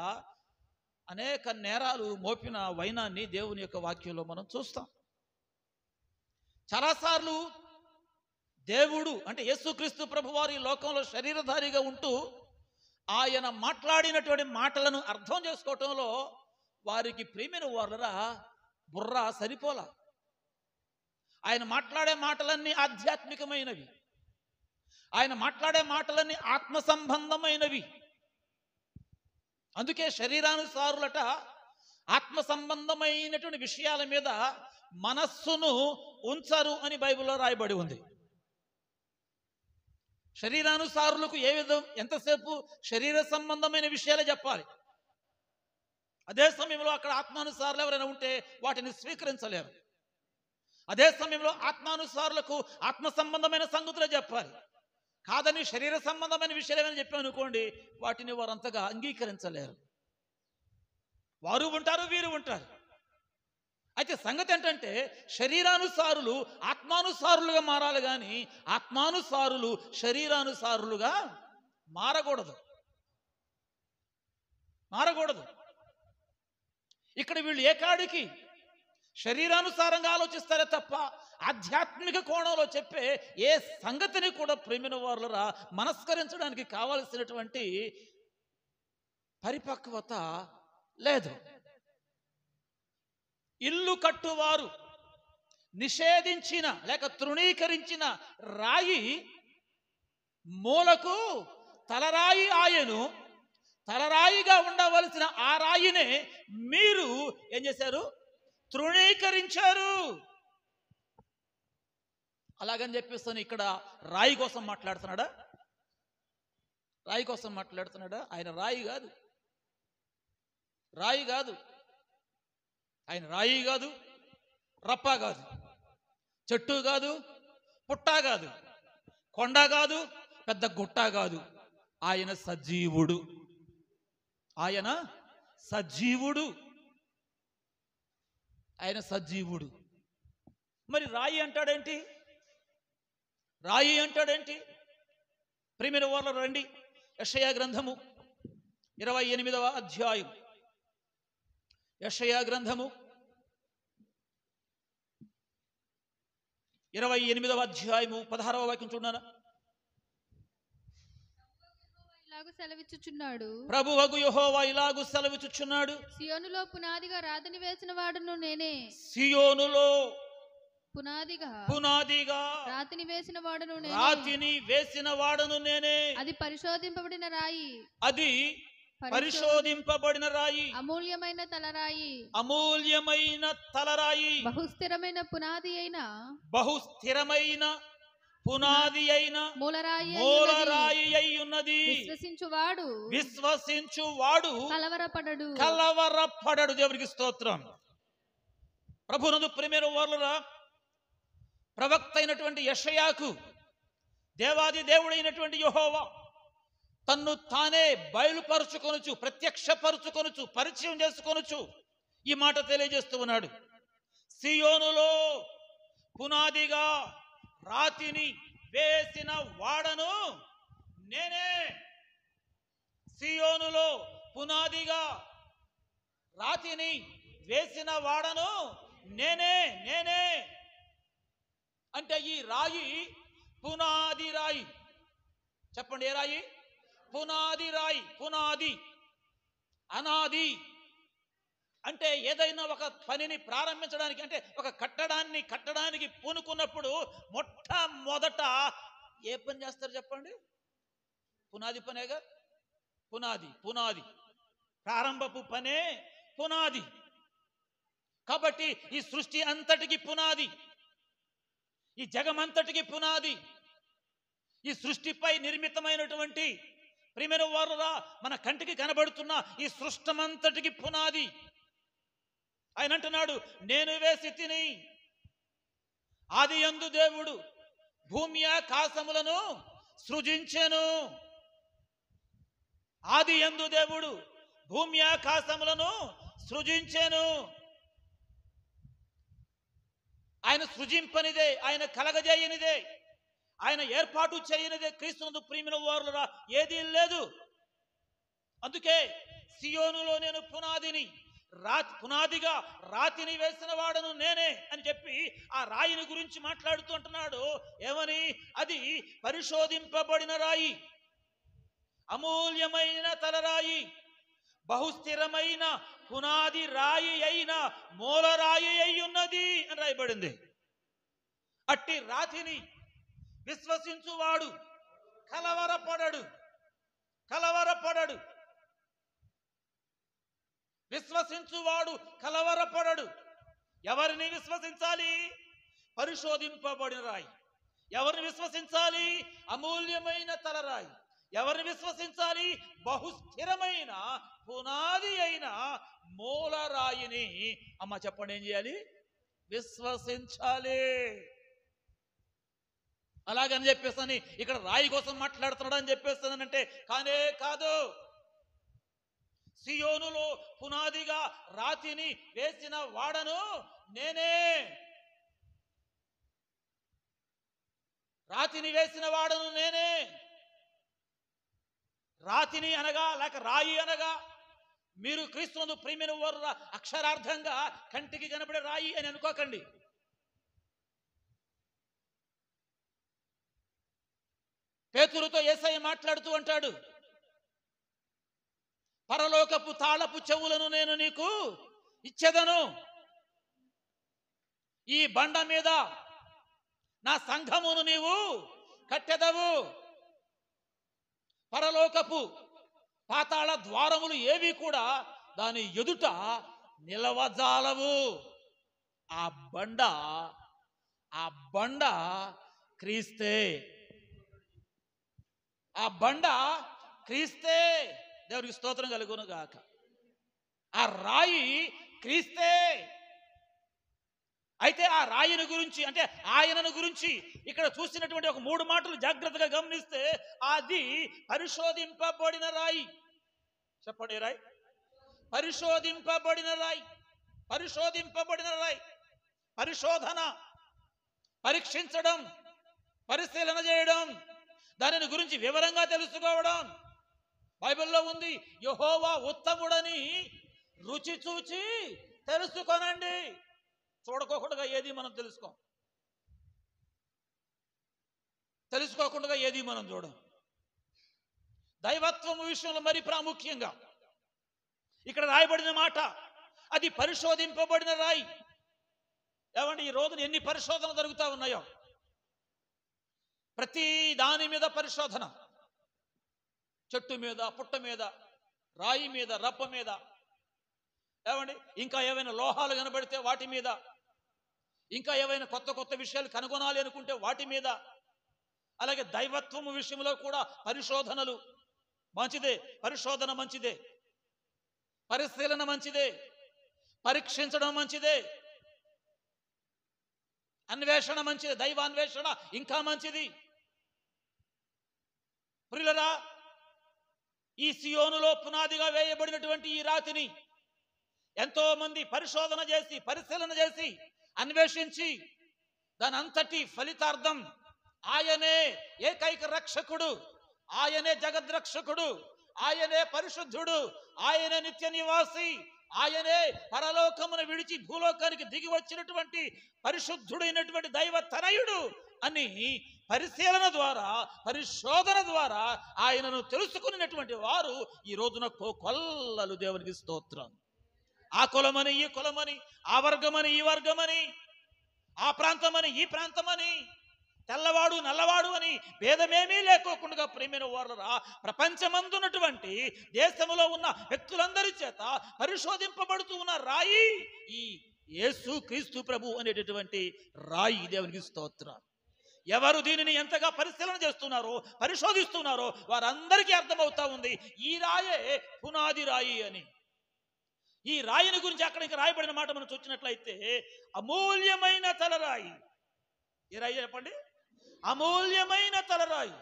అనేక నేరాలు మోపిన వైనాన్ని దేవుని యొక్క వాక్యంలో మనం చూస్తాం. చాలాసార్లు దేవుడు అంటే యేసుక్రీస్తు ప్రభువారు ఈ లోకంలో శరీరధారిగా ఉంటూ ఆయన మాట్లాడినటువంటి మాటలను అర్థం చేసుకోవటంలో వారికి ప్రియమైన వారులరా బుర్ర సరిపోలా. ఆయన మాట్లాడే మాటలన్నీ ఆధ్యాత్మికమైనవి, ఆయన మాట్లాడే మాటలన్నీ ఆత్మ సంబంధమైనవి. అందుకే శరీరానుసారులట ఆత్మ సంబంధమైనటువంటి విషయాల మీద మనస్సును ఉంచరు అని బైబిల్లో రాయబడి ఉంది. శరీరానుసారులకు ఏ విధం ఎంతసేపు శరీర సంబంధమైన విషయాలే చెప్పాలి. అదే సమయంలో అక్కడ ఆత్మానుసారులు ఎవరైనా ఉంటే వాటిని స్వీకరించలేరు. అదే సమయంలో ఆత్మానుసారులకు ఆత్మ సంబంధమైన సంగతులే చెప్పాలి. కాదని శరీర సంబంధమైన విషయాలు ఏమైనా చెప్పామనుకోండి, వాటిని వారు అంతగా అంగీకరించలేరు. వారు ఉంటారు, వీరు ఉంటారు. అయితే సంగతి ఏంటంటే శరీరానుసారులు ఆత్మానుసారులుగా మారాలి, కానీ ఆత్మానుసారులు శరీరానుసారులుగా మారకూడదు. ఇక్కడ వీళ్ళు ఏకాడికి శరీరానుసారంగా ఆలోచిస్తారే తప్ప ఆధ్యాత్మిక కోణంలో చెప్పే ఏ సంగతిని కూడా ప్రేమిన వారులరా మనస్కరించడానికి కావలసినటువంటి పరిపక్వత లేదు. ఇల్లు కట్టువారు నిషేధించిన లేక తృణీకరించిన రాయి మూలకు తలరాయి ఆయను. తలరాయిగా ఉండవలసిన ఆ రాయినే మీరు ఏం చేశారు, తృణీకరించారు. అలాగని చెప్పేస్తాను ఇక్కడ రాయి కోసం మాట్లాడుతున్నాడా? రాయి కోసం మాట్లాడుతున్నాడా? ఆయన రాయి కాదు, ఆయన రాయి కాదు, రప్ప కాదు, చెట్టు కాదు, పుట్ట కాదు, కొండ కాదు, పెద్ద గుట్ట కాదు. ఆయన సజీవుడు. ఆయన సజీవుడు. ఆయన సజీవుడు. మరి రాయి అంటాడేంటి? ప్రియమైన వారు రండి, యెషయా గ్రంథము 28వ అధ్యాయం. యెషయా గ్రంథము 28వ అధ్యాయము 16వ వాక్యం చూడండి. ప్రభువగు యెహోవా ఇలాగు సెలవిచ్చుచున్నాడు, సియోనులో పునాదిగా రాతిని వేసిన వాడును నేనే. సియోనులో పునాదిగా రాతిని వేసిన వాడును నేనే. అది పరిశోధింపబడిన రాయి, అమూల్యమైన తలరాయి, బహుస్థిరమైన పునాది అయిన మూలరాయి అయి ఉన్నది. విశ్వసించువాడు కలవరపడడు. దేవునికి స్తోత్రం. ప్రభునందు ప్రియమైన వారులారా, ప్రవక్త అయినటువంటి యెషయాకు దేవాది దేవుడైనటువంటి యెహోవా తన్ను తానే బయలుపరుచుకొనుచు, ప్రత్యక్షపరుచుకొనుచు, పరిచయం చేసుకొనుచు ఈ మాట తెలియజేస్తూ ఉన్నాడు. సియోనులో పునాదిగా రాతిని వేసిన వాడను నేనే. సియోనులో పునాదిగా రాతిని వేసిన వాడను నేనే. అంటే ఈ రాయి పునాది రాయి. చెప్పండి, ఏ రాయి? పునాది రాయి. పునాది, అనాది. అంటే ఏదైనా ఒక పనిని ప్రారంభించడానికి, అంటే ఒక కట్టడాన్ని కట్టడానికి పూనుకున్నప్పుడు మొట్టమొదట ఏ పని చేస్తారు చెప్పండి? పునాది పనేగా. పునాది, పునాది, ప్రారంభపు పనే పునాది. కాబట్టి ఈ సృష్టి అంతటికి పునాది, ఈ జగమంతటికి పునాది, ఈ సృష్టిపై నిర్మితమైనటువంటి ప్రియమైన వారురా మన కంటికి కనబడుతున్న ఈ సృష్టమంతటికి పునాది. ఆయన అంటున్నాడు, నేను వేసి తిని ఆది యందు దేవుడు భూమి ఆకాశములను సృజించెను. ఆది యందు దేవుడు భూమి ఆకాశములను సృజించెను. ఆయన సృజింపనిదే, ఆయన కలగజేయనిదే, ఆయన ఏర్పాటు చేయనిదే క్రీస్తునందు ప్రియమైన వారులరా ఏదీ లేదు. అందుకే సియోనులో నేను పునాదిని, పునాదిగా రాతిని వేసిన వాడను నేనే అని చెప్పి ఆ రాయిని గురించి మాట్లాడుతూ అంటున్నాడు. ఏమని? అది పరిశోధింపబడిన రాయి, అమూల్యమైన తలరాయి, బహుస్థిరమైన పునాది రాయి అయిన మూలరాయి అయి ఉన్నది అని రాయబడింది. అట్టి రాతిని విశ్వసించువాడు కలవరపడడు. కలవరపడడు. విశ్వసించువాడు కలవరపడడు. ఎవరిని విశ్వసించాలి? పరిశోధింపబడిన రాయి. ఎవరిని విశ్వసించాలి? అమూల్యమైన తలరాయి. ఎవరిని విశ్వసించాలి? బహుస్థిరమైన పునాది అయిన మూలరాయిని. అమ్మ చెప్పండి, ఏం చేయాలి? విశ్వసించాలి. అలాగని చెప్పేసి ఇక్కడ రాయి కోసం మాట్లాడుతున్నాడు అని చెప్పేస్తానంటే కానే కాదు. సియోనులో పునాదిగా రాతిని వేసిన వాడను నేనే. రాతిని వేసిన వాడను నేనే. రాతిని అనగా లేక రాయి అనగా మీరు క్రీస్తునందు ప్రియమైన వారు అక్షరార్థంగా కంటికి కనబడే రాయి అని అనుకోకండి. పేతురుతో యేసయ్య మాట్లాడుతూ అంటాడు, పరలోకపు తాళపు చెవులను నేను నీకు ఇచ్చెదను. ఈ బండ మీద నా సంఘమును నీవు కట్టెదవు. పరలోకపు పాతాళ ద్వారములు ఏవి కూడా దాని ఎదుట నిలవజాలవు. ఆ బండ క్రీస్తే. ఆ బండ క్రీస్తే. దేవునికి స్తోత్రం కలుగును గాక. ఆ రాయి క్రీస్తే. అయితే ఆ రాయిని గురించి, అంటే ఆయనను గురించి ఇక్కడ చూసినటువంటి ఒక 3 మాటలు జాగ్రత్తగా గమనిస్తే, అది పరిశోధింపబడిన రాయి. చెప్పండి, రాయి. పరిశోధింపబడిన రాయి. పరిశోధింపబడిన రాయి. పరిశోధన, పరీక్షించడం, పరిశీలన చేయడం, దానిని గురించి వివరంగా తెలుసుకోవడం. బైబిల్లో ఉంది, యెహోవా ఉత్తముడని రుచి చూచి తెలుసుకొనండి. చూడకోకుండా ఏది మనం తెలుసుకోకుండా ఏది మనం చూడం. దైవత్వం విషయంలో మరి ప్రాముఖ్యంగా ఇక్కడ రాయబడిన మాట, అది పరిశోధింపబడిన రాయి. ఏమండి, ఈ రోజున ఎన్ని పరిశోధనలు జరుగుతూ ఉన్నాయో. ప్రతి దాని మీద పరిశోధన. చెట్టు మీద, పుట్ట మీద, రాయి మీద, రప్ప మీద, ఏమండి ఇంకా ఏవైనా లోహాలు కనబడితే వాటి మీద, ఇంకా ఏవైనా కొత్త కొత్త విషయాలు కనుగొనాలి అనుకుంటే వాటి మీద. అలాగే దైవత్వము విషయంలో కూడా పరిశోధనలు మంచిదే. పరిశోధన మంచిదే. పరిశీలన మంచిదే. పరీక్షించడం మంచిదే. అన్వేషణ మంచిది. దైవాన్వేషణ ఇంకా మంచిది. ప్రియులరా, ఈ సియోనులో పునాదిగా వేయబడినటువంటి ఈ రాతిని ఎంతో మంది పరిశోధన చేసి, పరిశీలన చేసి, అన్వేషించి, దాని అంతటి ఫలితార్థం ఆయనే ఏకైక రక్షకుడు, ఆయనే జగద్రక్షకుడు, ఆయనే పరిశుద్ధుడు, ఆయనే నిత్య నివాసి, ఆయనే పరలోకమును విడిచి భూలోకానికి దిగి వచ్చినటువంటి పరిశుద్ధుడైనటువంటి దైవ తనయుడు అని పరిశీలన ద్వారా, పరిశోధన ద్వారా ఆయనను తెలుసుకున్నటువంటి వారు ఈ రోజున కొల్లలు. దేవునికి స్తోత్రం. ఆ కులమని ఈ కులమని, ఆ వర్గమని ఈ వర్గమని, ఆ ప్రాంతమని ఈ ప్రాంతమని, తెల్లవాడు నల్లవాడు అని భేదమేమీ లేకోకుండా ప్రేమైన వారులరా, ప్రపంచమందున్నటువంటి దేశంలో ఉన్న వ్యక్తులందరి చేత పరిశోధింపబడుతూ ఉన్న రాయి ఈ యేసు క్రీస్తు ప్రభు అనేటటువంటి రాయి. దేవునికి స్తోత్రం. ఎవరు దీనిని ఎంతగా పరిశీలన చేస్తున్నారో, పరిశోధిస్తున్నారో వారందరికీ అర్థమవుతా ఉంది ఈ రాయే పునాది రాయి అని. ఈ రాయిని గురించి అక్కడికి రాయబడిన మాట మనం చూసినట్లయితే, అమూల్యమైన తలరాయి. ఈ రాయి చెప్పండి, అమూల్యమైన తలరాయి.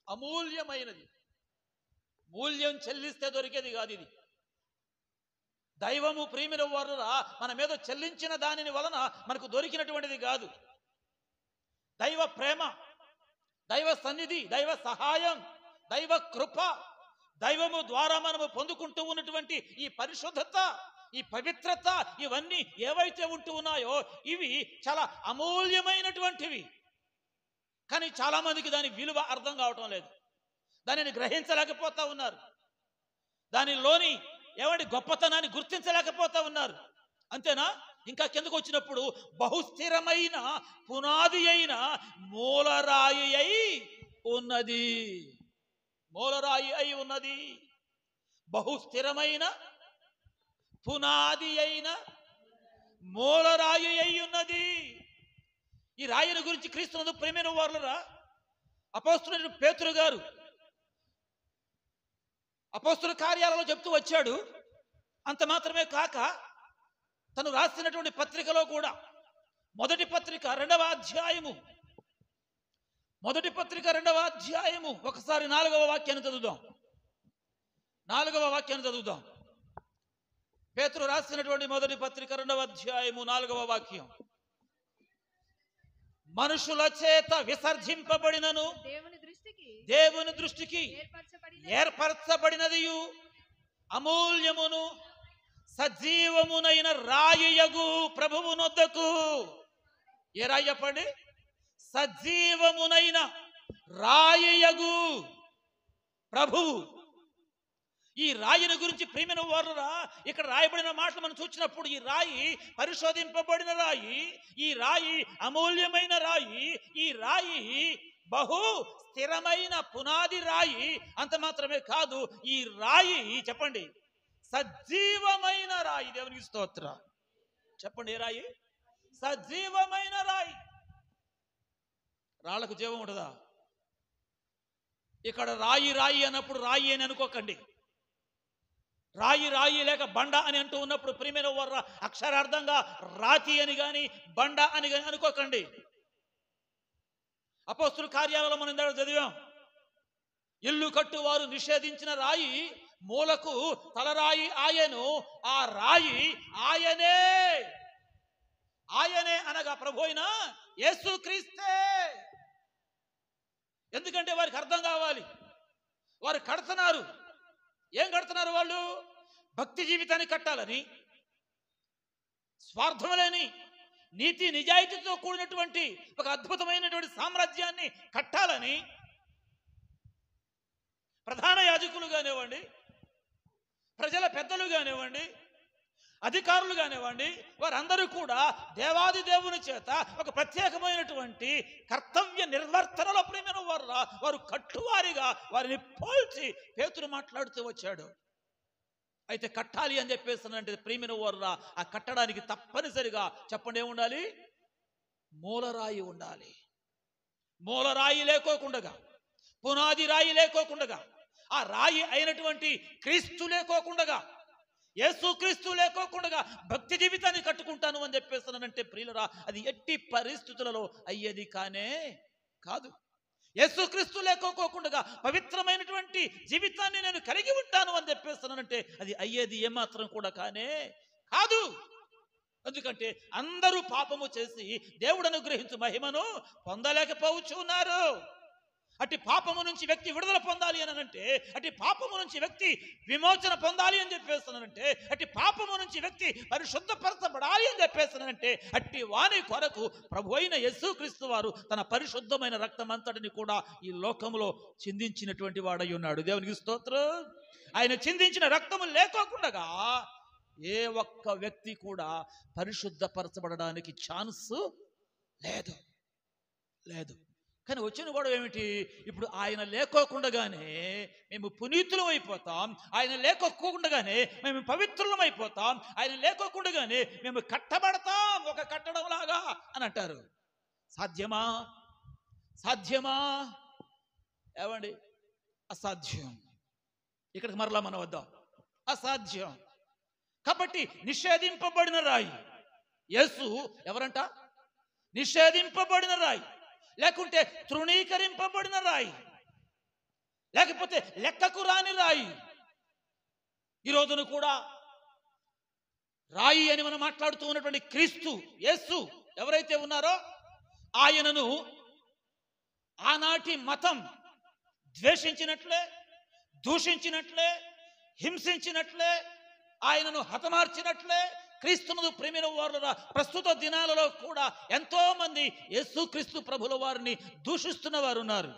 అమూల్యమైనది, మూల్యం చెల్లిస్తే దొరికేది కాదు ఇది. దైవము ప్రియమైన వారులా మన మీద చెల్లించిన దానిని వలన మనకు దొరికినటువంటిది కాదు. దైవ ప్రేమ, దైవ సన్నిధి, దైవ సహాయం, దైవ కృప, దైవము ద్వారా మనము పొందుకుంటూ ఉన్నటువంటి ఈ పరిశుద్ధత, ఈ పవిత్రత, ఇవన్నీ ఏవైతే ఉంటూ ఉన్నాయో ఇవి చాలా అమూల్యమైనటువంటివి. కానీ చాలా మందికి దాని విలువ అర్థం కావటం లేదు, దానిని గ్రహించలేకపోతా ఉన్నారు, దానిలోని గొప్పతనాన్ని గుర్తించలేకపోతా ఉన్నారు. అంతేనా? ఇంకా కిందకు వచ్చినప్పుడు బహుస్థిరమైన పునాది అయిన మూలరాయి అయి ఉన్నది. మూలరాయి అయి ఉన్నది, బహుస్థిరమైన పునాది అయిన మూలరాయి అయి ఉన్నది. ఈ రాయిని గురించి క్రీస్తునందు ప్రేమైన వారులరా, అపోస్తలుడైన పేతురు గారు అపోస్తల కార్యాలలో చెప్తూ వచ్చాడు. అంత మాత్రమే కాక తను రాసినటువంటి పత్రికలో కూడా మొదటి పత్రిక 2వ అధ్యాయము, మొదటి పత్రిక 2వ అధ్యాయము ఒకసారి 4వ వాక్యాన్ని చదువుదాం. 4వ వాక్యాన్ని చదువుదాం. పేతురు రాసినటువంటి మొదటి పత్రిక 2వ అధ్యాయము 4వ వాక్యం. మనుషుల చేత విసర్జింపబడినను దేవుని దృష్టికి ఏర్పరచబడినదియు అమూల్యమును సజీవమునైన రాయియగు ప్రభువునొద్దకు. ఏ రాయి చెప్పండి? సజీవమునైన రాయియగు ప్రభువు. ఈ రాయిని గురించి ప్రియమైన వారురా, ఇక్కడ రాయబడిన మాటలు మనం చూసినప్పుడు ఈ రాయి పరిశోధింపబడిన రాయి, ఈ రాయి అమూల్యమైన రాయి, ఈ రాయి బహు స్థిరమైన పునాది రాయి. అంత మాత్రమే కాదు, ఈ రాయి చెప్పండి సజీవమైన రాయి. దేవునికి స్తోత్రం. చెప్పండి, ఏ రాయి? సజీవమైన రాయి. రాళ్లకు జీవం ఉంటుందా? ఇక్కడ రాయి రాయి అన్నప్పుడు రాయి అని అనుకోకండి. రాయి రాయి లేక బండ అని అంటూ ఉన్నప్పుడు ప్రియమైన వారు అక్షరార్థంగా రాతి అని గాని బండ అని గాని అనుకోకండి. అపోస్తుల కార్యాలలో మనం ఇందాక చదివాం, ఇల్లు కట్టువారు నిషేధించిన రాయి మూలకు తలరాయి ఆయను. ఆ రాయి ఆయనే. ఆయనే అనగా ప్రభు అయిన యేసుక్రీస్తే. ఎందుకంటే వారికి అర్థం కావాలి. వారు కడుతున్నారు. ఏం కడుతున్నారు? వాళ్ళు భక్తి జీవితాన్ని కట్టాలని, స్వార్థం లేని నీతి నిజాయితీతో కూడినటువంటి ఒక అద్భుతమైనటువంటి సామ్రాజ్యాన్ని కట్టాలని ప్రధాన యాజకులు కానివ్వండి, ప్రజల పెద్దలు కానివ్వండి, అధికారులు కానివ్వండి, వారందరూ కూడా దేవాది దేవుని చేత ఒక ప్రత్యేకమైనటువంటి కర్తవ్య నిర్వర్తనలో ప్రేమైన వారు కట్టువారిగా వారిని పోల్చి పేతురు మాట్లాడుతూ వచ్చాడు. అయితే కట్టాలి అని చెప్పేస్తానంటే ప్రేమైన వారు ఆ కట్టడానికి తప్పనిసరిగా చెప్పండి ఏముండాలి? మూలరాయి ఉండాలి. మూలరాయి లేకోకుండా, పునాది రాయి లేకోకుండా, ఆ రాయి అయినటువంటి క్రీస్తు లేకోకుండా, యేసు క్రీస్తు లేకోకుండా భక్తి జీవితాన్ని కట్టుకుంటాను అని చెప్పేస్తానంటే ప్రియులరా, అది ఎట్టి పరిస్థితులలో అయ్యేది కానే కాదు. యేసు క్రీస్తు లేకోకుండా పవిత్రమైనటువంటి జీవితాన్ని నేను కలిగి ఉంటాను అని చెప్పేస్తానంటే అది అయ్యేది ఏమాత్రం కూడా కానే కాదు. ఎందుకంటే అందరూ పాపము చేసి దేవుడు అనుగ్రహించు మహిమను పొందలేకపోవచ్చున్నారు. అట్టి పాపము నుంచి వ్యక్తి విడుదల పొందాలి అని అంటే, అట్టి పాపము నుంచి వ్యక్తి విమోచన పొందాలి అని చెప్పేస్తున్నానంటే, అట్టి పాపము నుంచి వ్యక్తి పరిశుద్ధపరచబడాలి అని చెప్పేస్తున్నానంటే, అట్టి వాని కొరకు ప్రభు అయిన యేసుక్రీస్తు వారు తన పరిశుద్ధమైన రక్తం అంతటిని కూడా ఈ లోకములో చిందించినటువంటి వాడై ఉన్నాడు. దేవునికి స్తోత్రం. ఆయన చిందించిన రక్తము లేకోకుండా ఏ ఒక్క వ్యక్తి కూడా పరిశుద్ధపరచబడడానికి ఛాన్స్ లేదు లేదు. కానీ వచ్చిన గొడవ ఏమిటి? ఇప్పుడు ఆయన లేకోకుండానే మేము పునీతులం అయిపోతాం, ఆయన లేకోకుండానే మేము పవిత్రులం అయిపోతాం, ఆయన లేకోకుండానే మేము కట్టబడతాం ఒక కట్టడం లాగా అని అంటారు. సాధ్యమా? సాధ్యమా? ఏమండి, అసాధ్యం. ఇక్కడికి మరలా మనం వద్దాం. అసాధ్యం. కాబట్టి నిషేధింపబడిన రాయి యేసు. ఎవరంట? నిషేధింపబడిన రాయి, లేకుంటే తృణీకరింపబడిన రాయి, లేకపోతే లెక్కకు రాని రాయి. ఈ రోజున కూడా రాయి అని మనం మాట్లాడుతూ ఉన్నటువంటి క్రీస్తు యేసు ఎవరైతే ఉన్నారో ఆయనను ఆనాటి మతం ద్వేషించినట్లే, దూషించినట్లే, హింసించినట్లే, ఆయనను హతమార్చినట్లే క్రీస్తును ప్రేమిన వారు ప్రస్తుత దినాలలో కూడా ఎంతో మంది యేసుక్రీస్తు ప్రభుల వారిని దూషిస్తున్న వారు ఉన్నారు,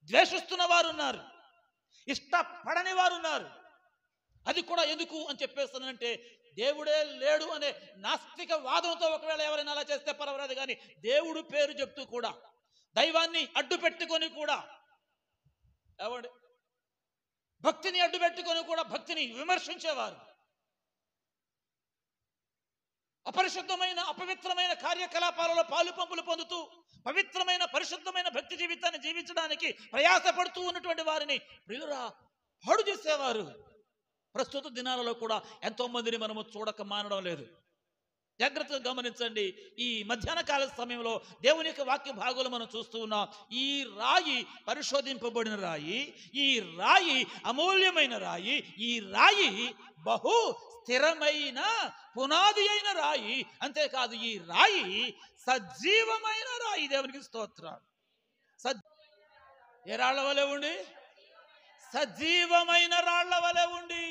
ద్వేషిస్తున్న వారు ఉన్నారు, ఇష్టపడని వారు ఉన్నారు. అది కూడా ఎందుకు అని చెప్పేస్తానంటే, దేవుడే లేడు అనే నాస్తిక వాదంతో ఒకవేళ ఎవరైనా అలా చేస్తే పర్వాలేదు, కానీ దేవుడు పేరు చెప్తూ కూడా, దైవాన్ని అడ్డు పెట్టుకొని కూడా, ఎవడు భక్తిని అడ్డు పెట్టుకొని కూడా భక్తిని విమర్శించేవారు, అపరిశుద్ధమైన అపవిత్రమైన కార్యకలాపాలలో పాలు పంపులు పొందుతూ పవిత్రమైన పరిశుద్ధమైన భక్తి జీవితాన్ని జీవించడానికి ప్రయాసపడుతూ ఉన్నటువంటి వారిని ప్రియురా పాడు చేసేవారు. ప్రస్తుత దినాలలో కూడా ఎంతో మందిని మనము చూడక మానడం లేదు. జాగ్రత్తగా గమనించండి. ఈ మధ్యాహ్న కాల సమయంలో దేవుని యొక్క వాక్య భాగాలు మనం చూస్తూ ఉన్నాం. ఈ రాయి పరిశోధింపబడిన రాయి, ఈ రాయి అమూల్యమైన రాయి, ఈ రాయి బహు స్థిరమైన పునాది అయిన రాయి. అంతేకాదు, ఈ రాయి సజీవమైన రాయి. దేవునికి స్తోత్రం. ఏ రాళ్ల వలె ఉండి? సజీవమైన రాళ్ల వలె ఉండి,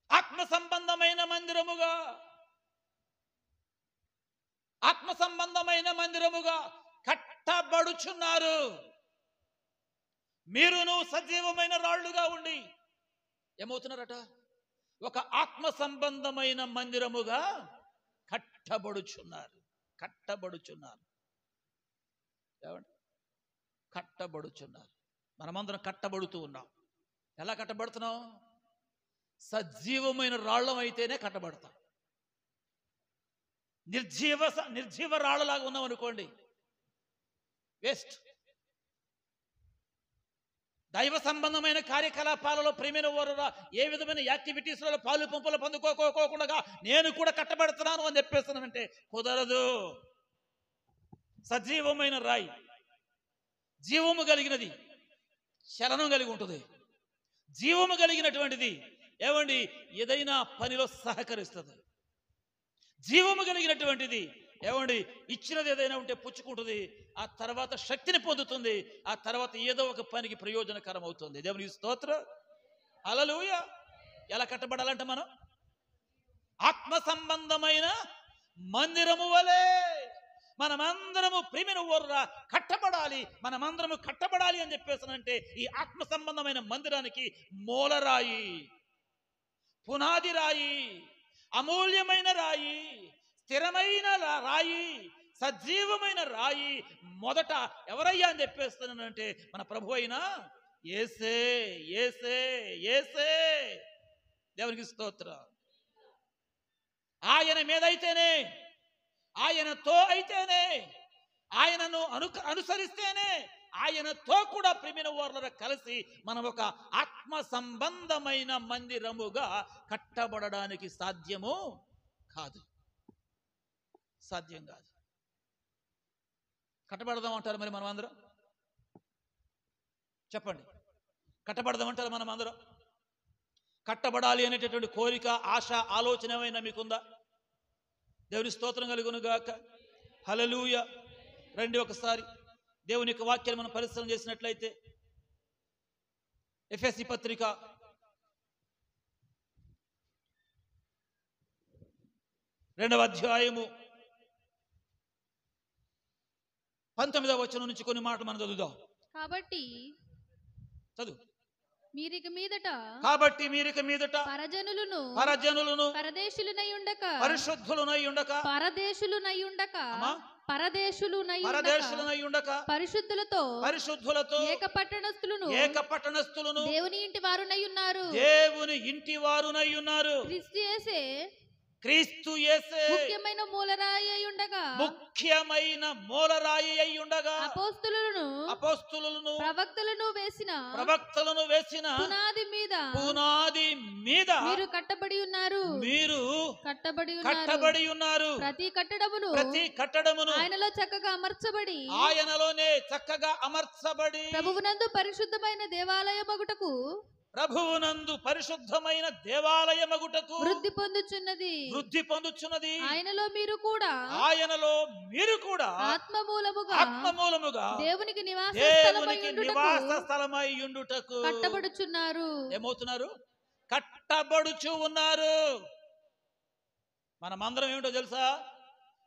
ఆత్మ సంబంధమైన మందిరముగా, ఆత్మ సంబంధమైన మందిరముగా కట్టబడుచున్నారు. మీరును సజీవమైన రాళ్లుగా ఉండి ఏమవుతున్నారట? ఒక ఆత్మ సంబంధమైన మందిరముగా కట్టబడుచున్నారు. కట్టబడుచున్నారు. ఏమండి? కట్టబడుచున్నారు. మనమందరం కట్టబడుతూ ఉన్నాం. ఎలా కట్టబడుతున్నాం? సజీవమైన రాళ్ళం అయితేనే కట్టబడతాం. నిర్జీవ రాళ్ళలాగా ఉన్నాం అనుకోండి, వేస్ట్. దైవ సంబంధమైన కార్యకలాపాలలో ప్రేమైన వారు ఏ విధమైన యాక్టివిటీస్లలో పాలు పంపులు పొందుకోకుండా నేను కూడా కట్టబడుతున్నాను అని చెప్పేస్తున్నానంటే కుదరదు. సజీవమైన రాయి, జీవము కలిగినది, చలనం కలిగి ఉంటుంది. జీవము కలిగినటువంటిది ఏమండి ఏదైనా పనిలో సహకరిస్తుంది. జీవము కలిగినటువంటిది ఏమండి ఇచ్చినది ఏదైనా ఉంటే పుచ్చుకుంటుంది, ఆ తర్వాత శక్తిని పొందుతుంది, ఆ తర్వాత ఏదో ఒక పనికి ప్రయోజనకరం అవుతుంది. దేవునికి స్తోత్రం. హల్లెలూయా. ఎలా కట్టబడాలంటే మనం ఆత్మ సంబంధమైన మందిరము వలె మనమందరము ప్రేమిన ఊర్రా కట్టబడాలి. మనమందరము కట్టబడాలి అని చెప్పేసానంటే ఈ ఆత్మ సంబంధమైన మందిరానికి మూలరాయి, పునాది రాయి, అమూల్యమైన రాయి, స్థిరమైన రాయి, సజీవమైన రాయి మొదట ఎవరయ్యా అని చెప్పేస్తున్నానంటే మన ప్రభు అయినా యేసే. యేసే యేసే. దేవునికి స్తోత్రం. ఆయన మీదైతేనే, ఆయనతో అయితేనే, ఆయనను అనుసరిస్తేనే, ఆయనతో కూడా ప్రేమిన వారుల కలిసి మనం ఒక ఆత్మ సంబంధమైన మందిరముగా కట్టబడడానికి సాధ్యము కాదు. సాధ్యం కాదు. కట్టబడదాం అంటారు మరి మనం అందరం? చెప్పండి, కట్టబడదాం అంటారు మనం అందరం? కట్టబడాలి అనేటటువంటి కోరిక, ఆశ, ఆలోచన ఏమైనా మీకుందా? దేవుని స్తోత్రం కలుగును గాక. హల్లెలూయా. రండి ఒకసారి దేవుని యొక్క వాక్యాన్ని మనం పరిశీలన చేసినట్లయితే ఎఫెసీ పత్రిక 2వ అధ్యాయము 19వ వచనం నుంచి కొన్ని మాటలు మనం చదువుదాం. కాబట్టి చదువు. మీరిక మీదట పరజనులను పరదేశులునై ఉండక పరిశుద్ధులతో ఏక పట్టణస్థులను దేవుని ఇంటి వారునై ఉన్నారు. క్రీస్తు యేసే ముఖ్యమైన మూలరాయి అయి ఉండగా అపోస్తలులను ప్రవక్తలను వేసిన పునాది మీద మీరు కట్టబడి ఉన్నారు. ప్రతి కట్టడమును ఆయనలోనే చక్కగా అమర్చబడి ప్రభువునందు పరిశుద్ధమైన దేవాలయమగుటకు వృద్ధి పొందుచున్నది. ఆయనలో మీరు కూడా ఆత్మమూలముగా దేవునికి నివాస స్థలమై ఉండుటకు కట్టబడుచున్నారు. ఏమవుతున్నారు? కట్టబడుచు ఉన్నారు. మనమందరం ఏమిటో తెలుసా?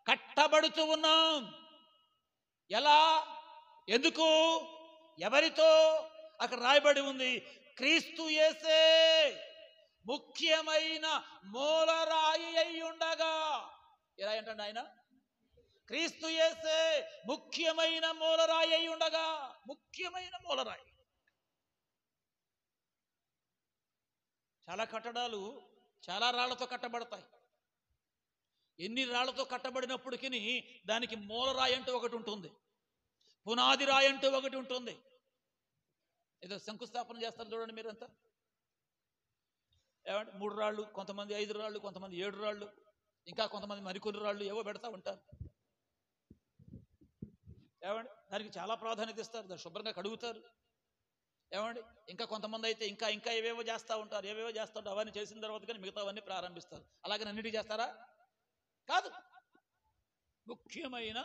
కట్టబడుతూ ఉన్నాం. ఎలా? ఎందుకు? ఎవరితో? అక్కడ రాయబడి ఉంది, క్రీస్తు యేసే ముఖ్యమైన మూలరాయి అయి ఉండగా. ఎలా ఏంటండి ఆయన? క్రీస్తు యేసే ముఖ్యమైన మూలరాయి అయి ఉండగా. ముఖ్యమైన మూలరాయి. చాలా కట్టడాలు చాలా రాళ్లతో కట్టబడతాయి. ఎన్ని రాళ్లతో కట్టబడినప్పటికీ దానికి మూలరాయి అంటూ ఒకటి ఉంటుంది, పునాది రాయి అంటూ ఒకటి ఉంటుంది. ఏదో శంకుస్థాపన చేస్తారు చూడండి మీరంతా. ఏమంటే 3 రాళ్ళు, కొంతమంది 5 రాళ్ళు, కొంతమంది 7 రాళ్ళు, ఇంకా కొంతమంది మరికొన్ని రాళ్ళు ఏవో పెడతా ఉంటారు. ఏమండి దానికి చాలా ప్రాధాన్యత ఇస్తారు, దాన్ని శుభ్రంగా కడుగుతారు. ఏమండి ఇంకా కొంతమంది అయితే ఇంకా ఏవేవో చేస్తూ ఉంటారు. అవన్నీ చేసిన తర్వాత కానీ మిగతావన్నీ ప్రారంభిస్తారు. అలాగే అన్నిటికీ చేస్తారా? కాదు. ముఖ్యమైన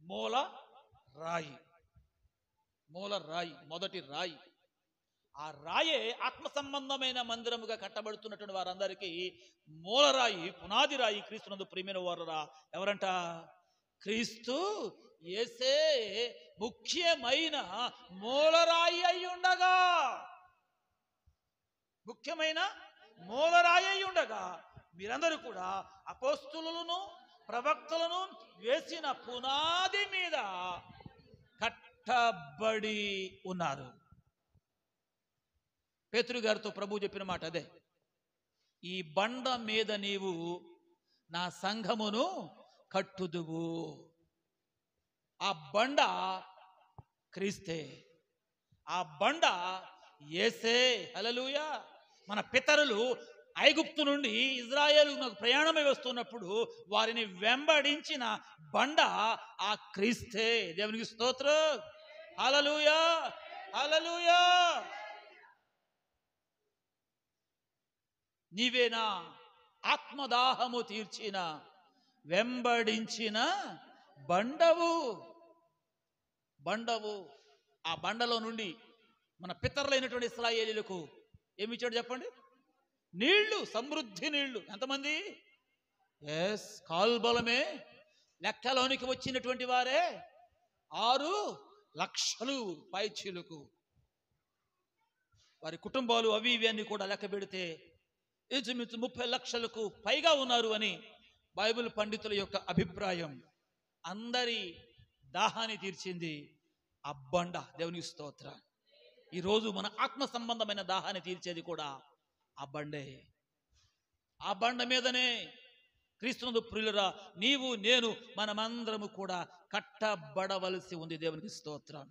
మూల రాయి, మొదటి రాయి. ఆ రాయే ఆత్మ సంబంధమైన మందిరముగా కట్టబడుతున్నటువంటి వారందరికీ మూలరాయి, పునాది రాయి క్రీస్తునందు ప్రియమైన వారురా. ఎవరంట? క్రీస్తు యేసే ముఖ్యమైన మూలరాయి అయి ఉండగా. ముఖ్యమైన మూలరాయి అయి ఉండగా మీరందరూ కూడా అపోస్తలులను ప్రవక్తలను వేసిన పునాది మీద కట్టబడి ఉన్నారు. పేతురు గారితో ప్రభు చెప్పిన మాట అదే, ఈ బండ మీద నీవు నా సంఘమును కట్టుదువు. ఆ బండ క్రీస్తే, ఆ బండ యేసే. హల్లెలూయా. మన పితరులు ఐగుప్తు నుండి ఇజ్రాయేలు ప్రయాణమై వస్తున్నప్పుడు వారిని వెంబడించిన బండ ఆ క్రీస్తే. దేవునికి స్తోత్రం. హల్లెలూయా, హల్లెలూయా. నీవేనా ఆత్మదాహము తీర్చిన వెంబడించిన బండవు. ఆ బండలో నుండి మన పితరులైనటువంటి ఇశ్రాయేలీయులకు ఏమి ఇచ్చాడు చెప్పండి? నీళ్లు, సమృద్ధి నీళ్లు. ఎంతమంది? కాల్బలమే లెక్కలోనికి వచ్చినటువంటి వారే 6 లక్షలు పైచీలకు. వారి కుటుంబాలు అవి ఇవి అన్ని కూడా లెక్క పెడితే ఇంచుమించు 30 లక్షలకు పైగా ఉన్నారు అని బైబిల్ పండితుల యొక్క అభిప్రాయం. అందరి దాహాన్ని తీర్చింది ఆ బండ. దేవునికి స్తోత్రం. ఈరోజు మన ఆత్మ సంబంధమైన దాహాన్ని తీర్చేది కూడా ఆ బండే. ఆ బండ మీదనే క్రీస్తునందు ప్రియులరా నీవు నేను మనమందరము కూడా కట్టబడవలసి ఉంది. దేవునికి స్తోత్రం.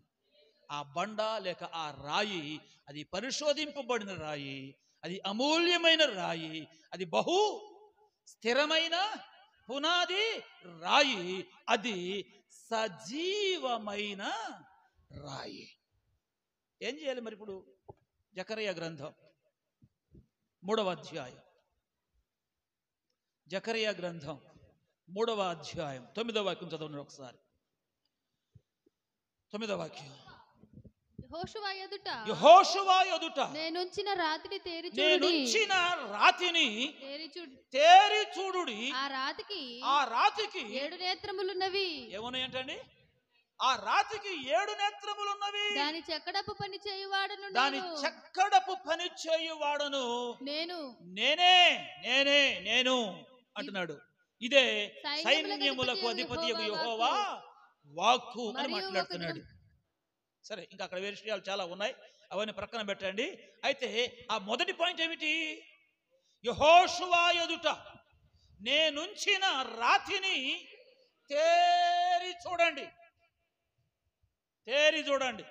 ఆ బండ లేక ఆ రాయి అది పరిశోధింపబడిన రాయి, అది అమూల్యమైన రాయి, అది బహు స్థిరమైన పునాది రాయి, అది సజీవమైన రాయి. ఏం చేయాలి మరి ఇప్పుడు? జకరియా గ్రంథం 3వ అధ్యాయం, జకరియా గ్రంథం 3వ అధ్యాయం 9వ వాక్యం చదవండి ఒకసారి. 9వ వాక్యం. యెహోషువ ఎదుట యెహోషువ ఎదుట నేనుంచిన రాతిని నేనుంచిన రాతిని తేరి తేరి చూడుడి. ఆ రాతికి 7 నేత్రములున్నవి. ఏమున్నాయంటండి? ఆ రాతికి 7 నేత్రములున్నవి. దాని చెక్కడపు పని చేయువాడను దాని చెక్కడపు పని చేయువాడను నేను అంటున్నాడు. ఇదే సైన్యములకు అధిపతి యెహోవా వాక్కు అని మాట్లాడుతున్నాడు. సరే, ఇంకా అక్కడ వేరే విషయాలు చాలా ఉన్నాయి, అవన్నీ ప్రక్కన పెట్టండి. అయితే ఆ మొదటి పాయింట్ ఏమిటి? యెహోషువ ఎదుట నేనుంచిన రాతిని తేరి చూడండి. తేరి చూడండి.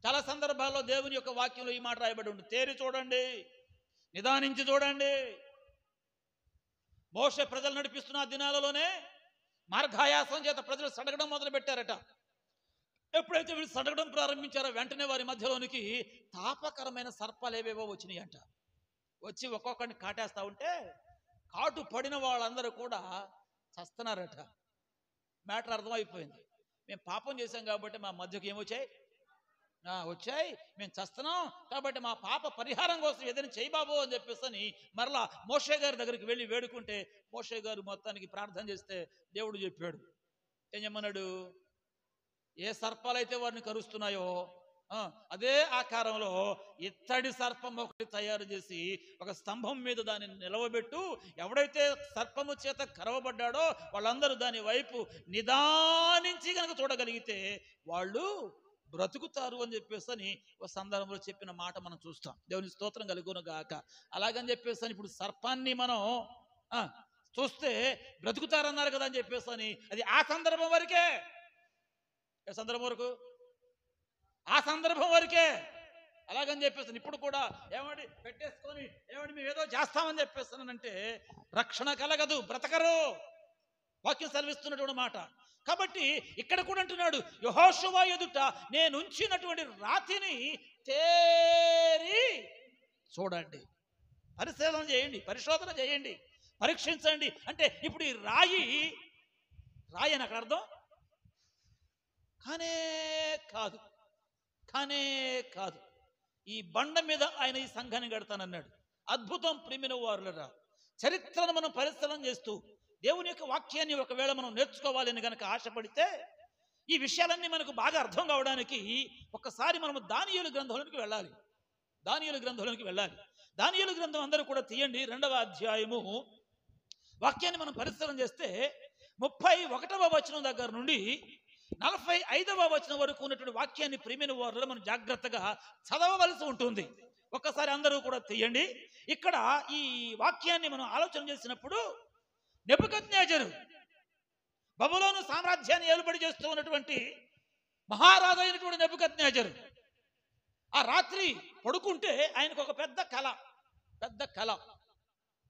చాలా సందర్భాల్లో దేవుని యొక్క వాక్యంలో ఈ మాట రాయబడి ఉంది, తేరి చూడండి, నిదానించి చూడండి. మోషే ప్రజలు నడిపిస్తున్న దినాలలోనే మార్గాయాసం చేత ప్రజలు సడగడం మొదలు పెట్టారట. ఎప్పుడైతే వీళ్ళు సడగడం ప్రారంభించారో వెంటనే వారి మధ్యలోనికి తాపకరమైన సర్పాలు ఏవేవో వచ్చినాయి అంట. వచ్చి ఒక్కొక్కడిని కాటేస్తా ఉంటే కాటు పడిన వాళ్ళందరూ కూడా చస్తున్నారట. మ్యాటర్ అర్థమైపోయింది. మేము పాపం చేశాం కాబట్టి మా మధ్యకి ఏమొచ్చాయి? వచ్చాయి. మేము చస్తున్నాం కాబట్టి మా పాప పరిహారం కోసం ఏదైనా చేయి బాబు అని చెప్పేసి మరలా మోషే గారి దగ్గరికి వెళ్ళి వేడుకుంటే మోషే గారు మొత్తానికి ప్రార్థన చేస్తే దేవుడు చెప్పాడు, ఏం చెప్పమన్నాడు? ఏ సర్పాలైతే వారిని కరుస్తున్నాయో అదే ఆకారంలో ఇత్తడి సర్పం ఒకటి తయారు చేసి ఒక స్తంభం మీద దాన్ని నిలవబెట్టు. ఎవడైతే సర్పము చేత కరవబడ్డాడో వాళ్ళందరూ దాని వైపు నిదానించి కనుక చూడగలిగితే వాళ్ళు బ్రతుకుతారు అని చెప్పేసి ఒక సందర్భంలో చెప్పిన మాట మనం చూస్తాం. దేవుని స్తోత్రం కలుగును గాక. అలాగని చెప్పేసి ఇప్పుడు సర్పాన్ని మనం చూస్తే బ్రతుకుతారన్నారు కదా అని చెప్పేసి అది ఆ సందర్భం వరకే. ఏ సందర్భం వరకు? ఆ సందర్భం వరకే. అలాగని చెప్పేసి ఇప్పుడు కూడా ఏమండి పెట్టేసుకొని ఏమండి మేము ఏదో చేస్తామని చెప్పేస్తానంటే రక్షణ కలగదు, బ్రతకరు. వాక్యం సెలవిస్తున్నటువంటి మాట. కాబట్టి ఇక్కడ కూడా అంటున్నాడు, యెహోషువ ఎదుట నేను ఉంచినటువంటి రాతిని తేరి చూడండి, పరిశీలన చేయండి, పరిశోధన చేయండి, పరీక్షించండి. అంటే ఇప్పుడు ఈ రాయి అని అక్కడ అర్థం కానే కాదు. ఈ బండ మీద ఆయన ఈ సంఘాన్ని కడతానన్నాడు. అద్భుతం ప్రియమైన వారులరా. చరిత్రను మనం పరిశీలన చేస్తూ దేవుని యొక్క వాక్యాన్ని ఒకవేళ మనం నేర్చుకోవాలని కనుక ఆశపడితే ఈ విషయాలన్నీ మనకు బాగా అర్థం కావడానికి ఒక్కసారి మనము దానియేలు గ్రంథంలోనికి వెళ్ళాలి. దానియేలు గ్రంథం అందరూ కూడా తీయండి. 2వ అధ్యాయము వాక్యాన్ని మనం పరిశీలన చేస్తే 31వ వచనం దగ్గర నుండి 45వ వచనం వరకు ఉన్నటువంటి వాక్యాన్ని ప్రియమైన వారిలో మనం జాగ్రత్తగా చదవవలసి ఉంటుంది. ఒక్కసారి అందరూ కూడా తీయండి. ఇక్కడ ఈ వాక్యాన్ని మనం ఆలోచన చేసినప్పుడు నెబుకద్నెజరు బబులోను సామ్రాజ్యాన్ని ఏలుబడి చేస్తూ ఉన్నటువంటి మహారాజు అయినటువంటి నెబుకద్నెజరు ఆ రాత్రి పడుకుంటే ఆయనకు ఒక పెద్ద కళ.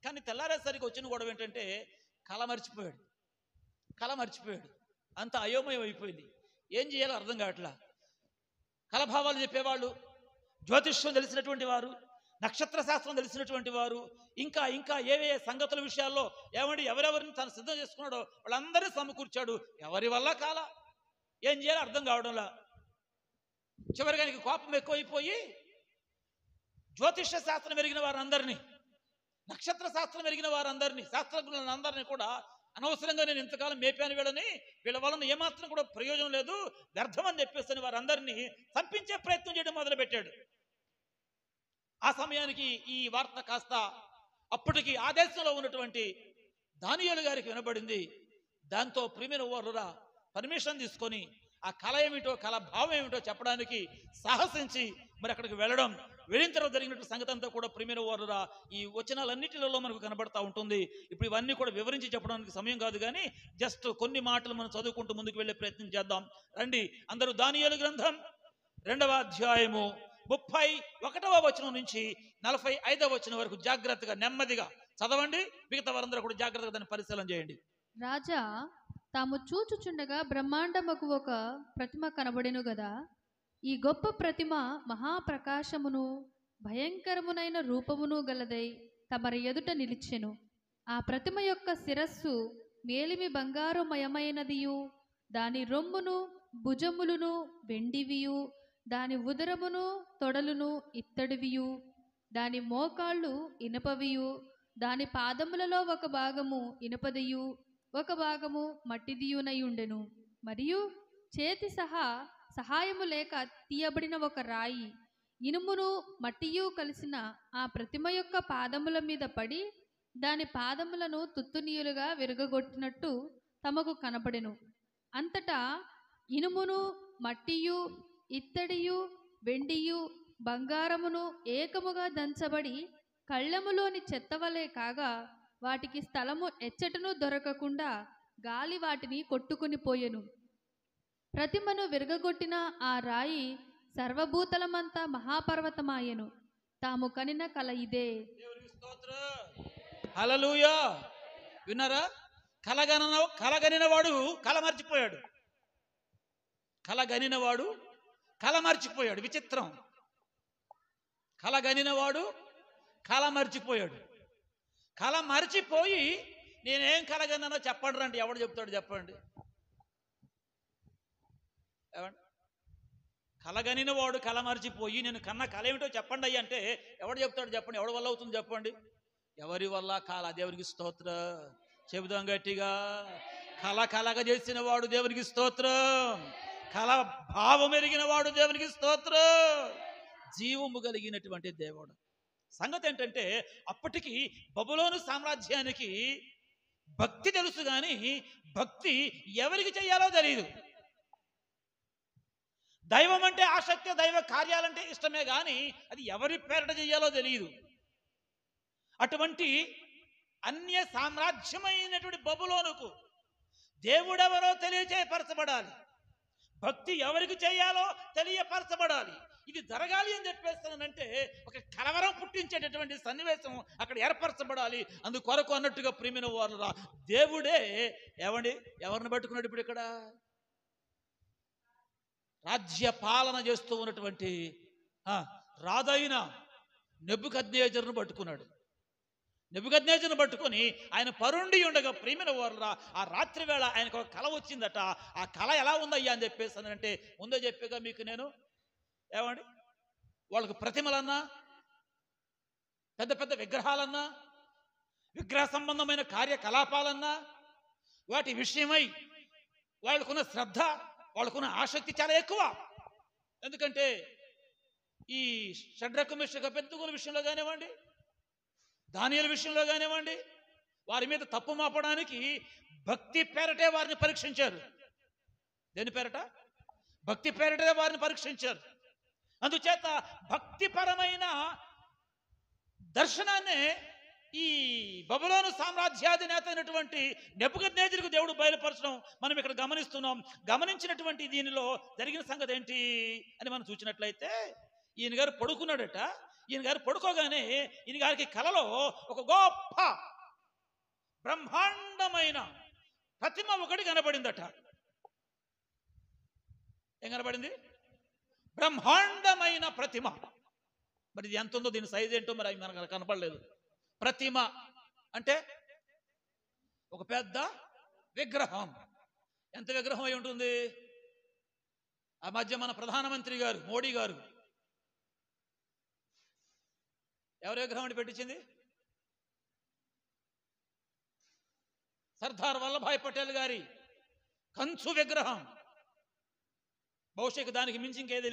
కానీ తెల్లారేసరికి వచ్చిన గొడవ ఏంటంటే కళ మర్చిపోయాడు. అంత అయోమయం అయిపోయింది. ఏం చేయాలో అర్థం కావట్లా. కలభావాలు చెప్పేవాళ్ళు, జ్యోతిష్యం తెలిసినటువంటి వారు, నక్షత్ర శాస్త్రం తెలిసినటువంటి వారు, ఇంకా ఏవే సంగతుల విషయాల్లో ఎవరెవరిని తను సిద్ధం చేసుకున్నాడో వాళ్ళందరినీ సమకూర్చాడు. ఎవరి వల్ల ఏం చేయాలో అర్థం కావడంలా. చివరిగా ఆయనకి కోపం ఎక్కువైపోయి జ్యోతిష్య శాస్త్రం ఎరిగిన వారందరినీ, నక్షత్ర శాస్త్రం ఎరిగిన వారందరినీ, శాస్త్రజ్ఞులందరినీ కూడా అనవసరంగా నేను ఇంతకాలం మేపాను వీళ్ళ వలన ఏమాత్రం కూడా ప్రయోజనం లేదు, వ్యర్థం అని చెప్పేసి వారందరినీ చంపించే ప్రయత్నం చేయడం మొదలుపెట్టాడు. ఆ సమయానికి ఈ వార్త కాస్త అప్పటికి ఆ దేశంలో ఉన్నటువంటి దానియేలు గారికి వినబడింది. దాంతో ప్రియమైన వారురా పర్మిషన్ తీసుకొని ఆ కళ ఏమిటో, కళ భావం ఏమిటో చెప్పడానికి సాహసించి మరి అక్కడికి వెళ్ళిన తర్వాత జరిగినట్టు సంగతి అంతా కూడా ప్రియమైన వారురా ఈ వచనాలన్నిటిలో మనకు కనబడతా ఉంటుంది. ఇప్పుడు ఇవన్నీ కూడా వివరించి చెప్పడానికి సమయం కాదు, కానీ జస్ట్ కొన్ని మాటలు మనం చదువుకుంటూ ముందుకు వెళ్ళే ప్రయత్నం చేద్దాం రండి. అందరూ దానియేలు గ్రంథం 2వ అధ్యాయము 31వ వచనం నుంచి 45వ వచనం వరకు జాగ్రత్తగా నెమ్మదిగా చదవండి. మిగతా వారందరూ కూడా జాగ్రత్తగా దాన్ని పరిశీలన చేయండి. రాజా తాము చూచుచుండగా బ్రహ్మాండముకు ఒక ప్రతిమ కనబడెను గదా. ఈ గొప్ప ప్రతిమ మహాప్రకాశమును భయంకరమునైన రూపమును గలదై తమరి ఎదుట నిలిచెను. ఆ ప్రతిమ యొక్క శిరస్సు మేలిమి బంగారుమయమైనదియు, దాని రొమ్మును భుజములును వెండివియు, దాని ఉదరమును తొడలును ఇత్తడివియు, దాని మోకాళ్ళు ఇనపవియు, దాని పాదములలో ఒక భాగము ఇనుపదియు ఒక భాగము మట్టిదియునై ఉండెను. మరియు చేతి సహాయము లేక తీయబడిన ఒక రాయి ఇనుమును మట్టియు కలిసిన ఆ ప్రతిమ యొక్క పాదముల మీద పడి దాని పాదములను తుత్తునీయులుగా విరగగొట్టినట్టు తమకు కనబడెను. అంతటా ఇనుమును మట్టియు ఇత్తడియు వెండియు బంగారమును ఏకముగా దంచబడి కళ్ళెములోని చెత్తవలే కాగా వాటికి స్థలము ఎచ్చటను దొరకకుండా గాలి వాటిని కొట్టుకుని పోయెను. ప్రతిమను విరగగొట్టిన ఆ రాయి సర్వభూతలమంతా మహాపర్వతమాయెను. తాము కనిన కల ఇదే. దేవునికి స్తోత్రం. హల్లెలూయా. విన్నారా? కలగనిన వాడు కల మర్చిపోయాడు. కలగనిన వాడు కల మర్చిపోయాడు. విచిత్రం. కలగనిన వాడు కల మర్చిపోయాడు. కల మర్చిపోయి నేనేం కలగన్నానో చెప్పండి రండి. ఎవడు చెప్తాడు చెప్పండి? ఏమండి? కలగనిన వాడు కల మర్చిపోయి నేను కన్న కల ఏమిటో చెప్పండి అయ్యి అంటే ఎవడు చెప్తాడు చెప్పండి? ఎవడి వల్ల అవుతుంది చెప్పండి? ఎవరి వల్ల? కాల. దేవునికి స్తోత్రం. చెబుదాం గట్టిగా. కలగ చేసిన వాడు దేవునికి స్తోత్రం. కల భావం ఎరిగిన వాడు దేవునికి స్తోత్రం. జీవము కలిగినటువంటి దేవుడు. సంగతి ఏంటంటే అప్పటికి బబులోను సామ్రాజ్యానికి భక్తి తెలుసు కానీ భక్తి ఎవరికి చెయ్యాలో తెలియదు. దైవం అంటే ఆసక్తి, దైవ కార్యాలంటే ఇష్టమే కానీ అది ఎవరి పేరిట చెయ్యాలో తెలియదు. అటువంటి అన్య సామ్రాజ్యమైనటువంటి బబులోనుకు దేవుడెవరో తెలియచేయపరచబడాలి. భక్తి ఎవరికి చేయాలో తెలియపరచబడాలి. ఇది జరగాలి అని చెప్పేస్తానంటే ఒక కలవరం పుట్టించేటటువంటి సన్నివేశం అక్కడ ఏర్పరచబడాలి. అందుకొరకు అన్నట్టుగా ప్రియమైన వారు దేవుడే ఎవరిని పట్టుకున్నాడు? ఇప్పుడు ఇక్కడ రాజ్య పాలన చేస్తూ ఉన్నటువంటి రాజైన నెబుకద్నెజరును పట్టుకున్నాడు. నెబుకద్నెజరును పట్టుకొని ఆయన పరుండి ఉండగా ప్రియమైన వారు ఆ రాత్రి వేళ ఆయనకు ఒక కళ వచ్చిందట. ఆ కళ ఎలా ఉందయ్యా అని చెప్పేసానంటే ముందే చెప్పాగా మీకు నేను. వాళ్ళకు ప్రతిమలన్నా పెద్ద పెద్ద విగ్రహాలన్నా విగ్రహ సంబంధమైన కార్యకలాపాలన్నా వాటి విషయమై వాళ్ళకున్న శ్రద్ధ, వాళ్ళకున్న ఆసక్తి చాలా ఎక్కువ. ఎందుకంటే ఈ షడ్రకు మిషక పెద్దగుల విషయంలో కానివ్వండి, దానియేలు విషయంలో కానివ్వండి, వారి మీద తప్పు మాపడానికి భక్తి పేరటే వారిని పరీక్షించారు. దేని పేరట? భక్తి పేరటే వారిని పరీక్షించారు. అందుచేత భక్తిపరమైన దర్శనాన్ని ఈ బబులోను సామ్రాజ్యాధినేత అయినటువంటి నెబుకద్నెజరుకు దేవుడు బయలుపరచడం మనం ఇక్కడ గమనిస్తున్నాం. గమనించినటువంటి దీనిలో జరిగిన సంగతి ఏంటి అని మనం చూసినట్లయితే ఈయన గారు పడుకున్నాడట. ఈయన గారు పడుకోగానే ఈయన గారికి కలలో ఒక గొప్ప బ్రహ్మాండమైన ప్రతిమ ఒకటి కనబడిందట. ఏం కనబడింది? బ్రహ్మాండమైన ప్రతిమ. మరి ఇది ఎంత ఉందో, దీని సైజ్ ఏంటో మరి మనకు కనపడలేదు. ప్రతిమ అంటే ఒక పెద్ద విగ్రహం. ఎంత విగ్రహం అయి ఉంటుంది? ఆ మధ్య మన ప్రధానమంత్రి గారు మోడీ గారు ఎవరి విగ్రహం అని పెట్టించింది? సర్దార్ వల్లభాయ్ పటేల్ గారి కంచు విగ్రహం. బహుశా దానికి మించి ఇంకేది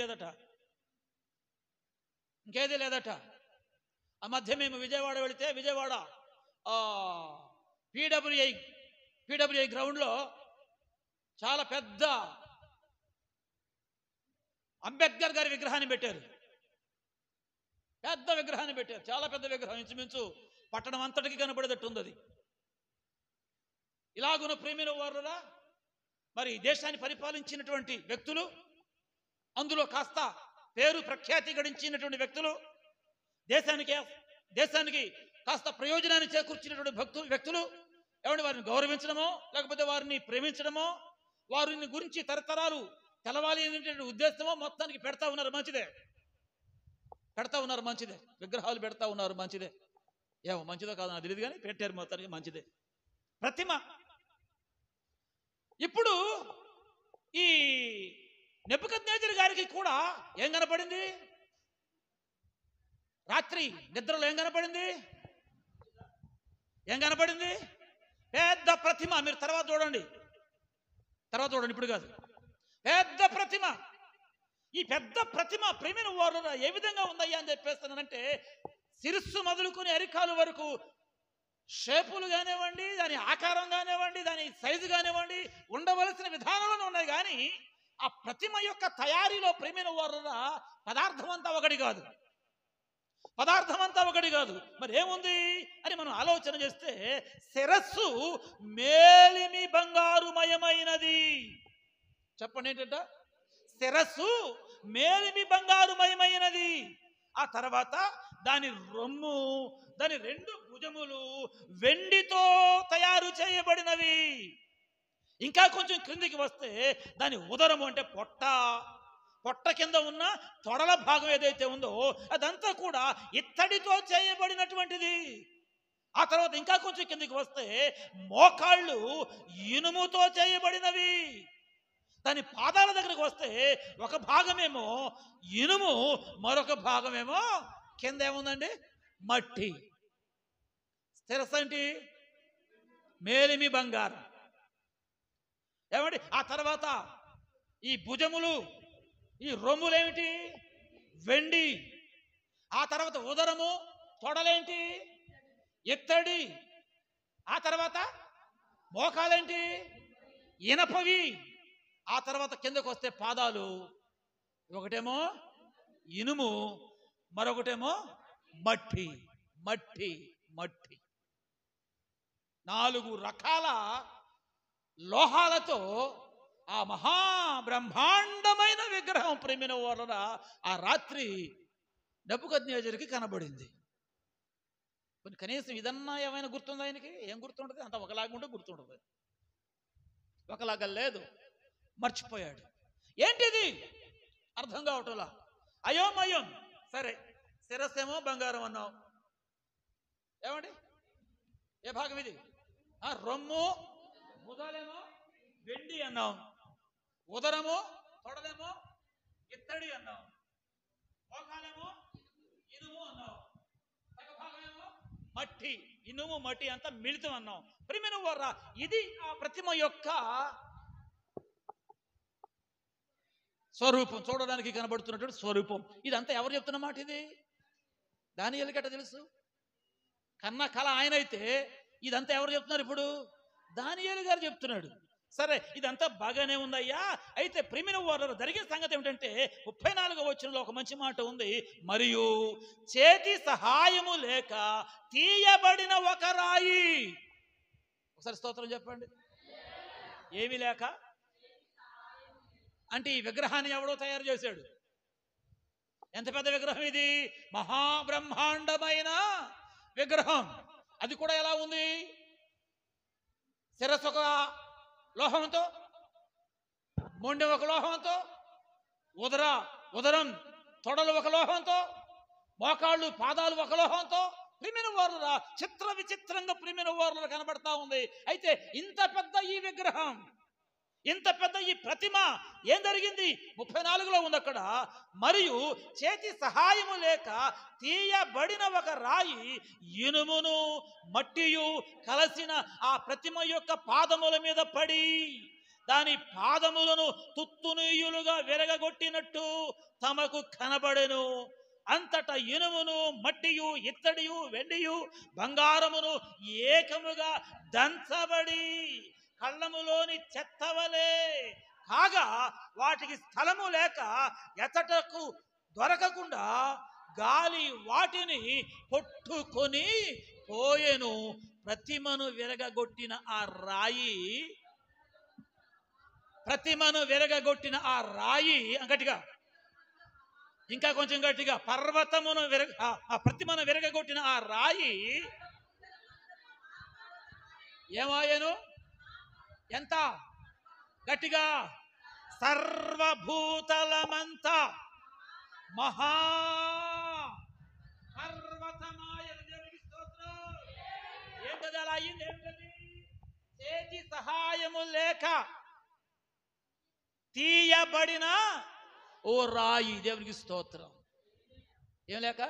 లేదట. ఆ మధ్య మేము విజయవాడ వెళితే విజయవాడ పీడబ్ల్యూఐ గ్రౌండ్లో చాలా పెద్ద అంబేద్కర్ గారి విగ్రహాన్ని పెట్టారు. చాలా పెద్ద విగ్రహం. ఇంచుమించు పట్టణం అంతటికి కనబడేటట్టు ఉంది అది. ఇలాగున్న ప్రేమిన వారులా మరి దేశాన్ని పరిపాలించినటువంటి వ్యక్తులు, అందులో కాస్త పేరు ప్రఖ్యాతి గడించినటువంటి వ్యక్తులు, దేశానికి కాస్త ప్రయోజనాన్ని చేకూర్చినటువంటి వ్యక్తులు వారిని గౌరవించడమో లేకపోతే వారిని ప్రేమించడమో వారిని గురించి తరతరాలు తెలవాలి అనేటువంటి ఉద్దేశమో మొత్తానికి పెడతా ఉన్నారు. మంచిదే. విగ్రహాలు పెడతా ఉన్నారు. మంచిదే. ఏమో మంచిదో కాదో నాకు తెలియదు కానీ పెట్టారు మొత్తానికి. మంచిదే. ప్రతిమ. ఇప్పుడు ఈ నెబుకద్నెజరు గారికి కూడా ఏం కనపడింది? రాత్రి నిద్రలో ఏం కనపడింది? ఏం కనపడింది? పెద్ద ప్రతిమ. మీరు తర్వాత చూడండి, ఇప్పుడు కాదు. పెద్ద ప్రతిమ. ఈ పెద్ద ప్రతిమ ప్రేమిన వారు ఏ విధంగా ఉందయ్యా అని చెప్పేస్తానంటే, శిరస్సు మొదలుకొని అరికాలు వరకు షేపులు కానివ్వండి, దాని ఆకారం కానివ్వండి, దాని సైజు కానివ్వండి, ఉండవలసిన విధానంలో ఉన్నాయి. కానీ ఆ ప్రతిమ యొక్క తయారీలో ప్రేమిన వారు పదార్థం అంతా ఒకటి కాదు. మరి ఏముంది అని మనం ఆలోచన చేస్తే, శిరస్సు మేలిమి బంగారుమయమైనది. చెప్పండి ఏంటంట? శిరస్సు మేలిమి బంగారుమయమైనది. ఆ తర్వాత దాని రొమ్ము, దాని 2 భుజములు వెండితో తయారు చేయబడినవి. ఇంకా కొంచెం క్రిందికి వస్తే దాని ఉదరము అంటే పొట్ట కింద ఉన్న తొడల భాగం ఏదైతే ఉందో అదంతా కూడా ఇత్తడితో చేయబడినటువంటిది. ఆ తర్వాత ఇంకా కొంచెం కిందికి వస్తే మోకాళ్ళు ఇనుముతో చేయబడినవి. దాని పాదాల దగ్గరకు వస్తే ఒక భాగమేమో ఇనుము, మరొక భాగమేమో కింద ఏముందండి? మట్టి. శిరస్సు ఏంటి? మేలిమి బంగారం. ఏమండి? ఆ తర్వాత ఈ భుజములు, ఈ రొమ్ములేమిటి? వెండి. ఆ తర్వాత ఉదరము, తొడలేంటి? ఇత్తడి. ఆ తర్వాత మోకాలేంటి? ఇనపవి. ఆ తర్వాత కిందకు వస్తే పాదాలు, ఒకటేమో ఇనుము, మరొకటేమో మట్టి. 4 రకాల లోహాలతో ఆ మహాబ్రహ్మాండమైన విగ్రహం ప్రేమిన వలన ఆ రాత్రి నెబుకద్నెజరుకి కనబడింది. కనీసం ఇదన్నా ఏమైనా గుర్తుందా ఆయనకి? ఏం గుర్తుంటుంది? అంత ఒకలాగా ఉంటే గుర్తుంటుంది, ఒకలాగా లేదు. మర్చిపోయాడు. ఏంటిది అర్థం కావటంలా, అయోమయం. సరే, శిరస్సేమో బంగారం అన్నావు. ఏమండి? ఏ భాగం ఇది? రొమ్ము, భుజాలేమో వెండి అన్నాం. ఉదరము, తొడలేమో ఇత్తడి అన్నాం. మోకాలేమో ఇనుము అన్నాం. సగభాగమేమో మట్టి. ఇనుము మట్టి అంతా మిళితం అన్నాం. ప్రియమైన వారా, ఇది ఆ ప్రతిమ యొక్క స్వరూపం, చూడడానికి కనబడుతున్నటువంటి స్వరూపం. ఇదంతా ఎవరు చెప్తున్న మాట? ఇది దానియేలుకి ఎట్ట తెలుసు? కన్న కళ ఆయన అయితే ఇదంతా ఎవరు చెప్తున్నారు? ఇప్పుడు దానియేలు గారు చెప్తున్నాడు. సరే, ఇదంతా బాగానే ఉందయ్యా. అయితే ప్రియమైన వారు, జరిగిన సంగతి ఏమిటంటే 34వ వచనంలో ఒక మంచి మాట ఉంది. మరియు చేతి సహాయము లేక తీయబడిన ఒక రాయి. ఒకసారి స్తోత్రం చెప్పండి. ఏమీ లేక అంటే ఈ విగ్రహాన్ని ఎవడో తయారు చేశాడు. ఎంత పెద్ద విగ్రహం ఇది! మహాబ్రహ్మాండమైన విగ్రహం. అది కూడా ఎలా ఉంది? శిరస్సు ఒక లోహంతో, మొండె ఒక లోహంతో, ఉదరం తొడలు ఒక లోహంతో, మోకాళ్ళు పాదాలు ఒక లోహంతో, ప్రియమైన వారులా చిత్ర విచిత్రంగా ప్రియమైన వారులు కనబడతా ఉంది. అయితే ఇంత పెద్ద ఈ విగ్రహం, ఇంత పెద్ద ఈ ప్రతిమ ఏం జరిగింది? 34లో ఉంది అక్కడ. మరియు చేతి సహాయము లేక తీయబడిన ఒక రాయి ఇనుమును మట్టియు కలసిన ఆ ప్రతిమ యొక్క పాదముల మీద పడి దాని పాదములను తుత్తునీయులుగా విరగగొట్టినట్టు తమకు కనబడెను. అంతటా ఇనుమును మట్టియు ఇత్తడియు వెండియు బంగారమును ఏకముగా దంచబడి కళ్ళములోని చెత్తవలే కాగా వాటికి స్థలము లేక ఎతటకు దొరకకుండా గాలి వాటిని కొట్టుకొని పోయెను. ప్రతిమను విరగగొట్టిన ఆ రాయి, గట్టిగా, ఇంకా కొంచెం గట్టిగా, ప్రతిమను విరగగొట్టిన ఆ రాయి ఏమాయను? ఎంత గట్టిగా? సర్వభూతలమంతా మహా పర్వతమాయన. దేవునికి స్తోత్రం. ఏంటది అలా అయింది? ఏమిటది? చేతి సహాయము లేక తీయబడిన ఓ రాయి. దేవునికి స్తోత్రం. ఏం లేక?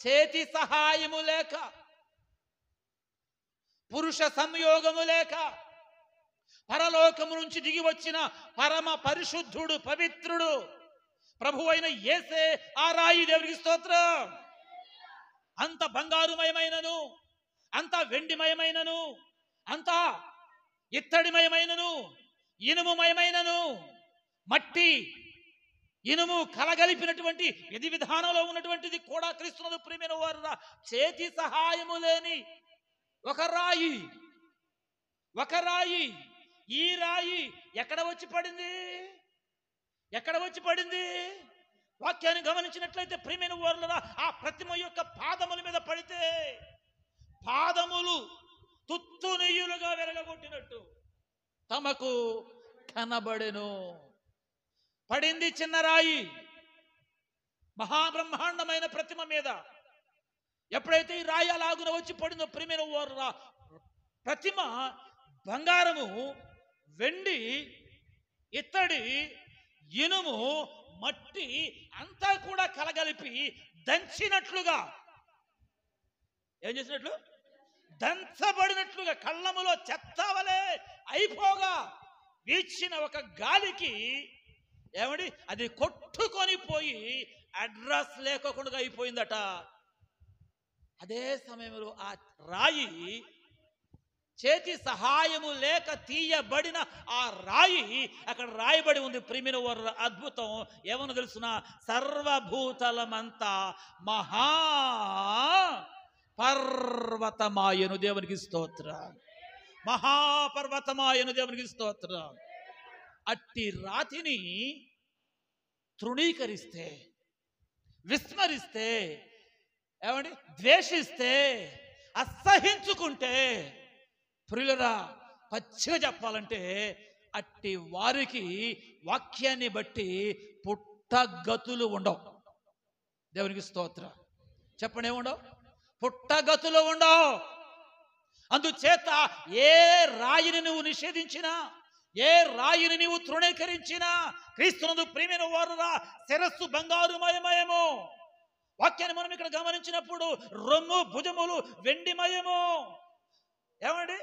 చేతి సహాయము లేక, పురుష సంయోగము లేక, పరలోకము నుంచి దిగి వచ్చిన పరమ పరిశుద్ధుడు, పవిత్రుడు, ప్రభు అయిన యేసే ఆ రాయి. దేవునికి స్తోత్రం. అంత బంగారుమయమైనను, అంత వెండిమయమైనను, అంత ఇత్తడిమయమైనను, ఇనుముమయమైనను, మట్టి ఇనుము కలగలిపినటువంటి విధి విధానంలో ఉన్నటువంటిది కూడా క్రీస్తునందు ప్రియమైన వారురా చేతి సహాయము లేని ఒక రాయి. ఒక రాయి. ఈ రాయి ఎక్కడ వచ్చి పడింది? ఎక్కడ వచ్చి పడింది? వాక్యాన్ని గమనించినట్లయితే ప్రియమైన వారులరా ఆ ప్రతిమ యొక్క పాదముల మీద పడితే పాదములు తుత్తునీయులుగా వెరగగొట్టినట్టు తమకు కనబడెను. పడింది చిన్న రాయి మహాబ్రహ్మాండమైన ప్రతిమ మీద. ఎప్పుడైతే ఈ రాయి అలాగున వచ్చి పడిందో ప్రియమైన వారులరా ప్రతిమ బంగారము, వెండి, ఇత్తడి, ఇనుము, మట్టి అంతా కూడా కలగలిపి దంచినట్లుగా, ఏం చేసినట్లు? దంచబడినట్లుగా, కళ్ళములో చెత్తవలే అయిపోగా వీచిన ఒక గాలికి ఏమండి అది కొట్టుకొని పోయి అడ్రస్ లేకుండా అయిపోయిందట. అదే సమయంలో ఆ రాయి చేతి సహాయము లేక తీయబడిన ఆ రాయి అక్కడ రాయబడి ఉంది. ప్రియమైన వారు అద్భుతం ఏమన్నా తెలుసునా? సర్వభూతలమంతా మహా పర్వతమాయను. దేవునికి స్తోత్రం. మహాపర్వతమాయను. దేవునికి స్తోత్రం. అట్టి రాతిని తృణీకరిస్తే, విస్మరిస్తే, ఏమండి ద్వేషిస్తే, అసహించుకుంటే, ప్రియులరా పచ్చిగా చెప్పాలంటే అట్టి వారికి వాక్యాన్ని బట్టి పుట్టగతులు ఉండవు. దేవునికి స్తోత్రం. చెప్పండి, ఏముండవు? పుట్టగతులు ఉండవు. అందుచేత ఏ రాయిని నువ్వు నిషేధించినా, ఏ రాయిని నీవు తృణీకరించినా, క్రీస్తునందు ప్రియమైన వారురా శిరస్సు బంగారుమయమయము. వాక్యాన్ని మనం ఇక్కడ గమనించినప్పుడు రొమ్ము, భుజములు వెండిమయము. ఏమండి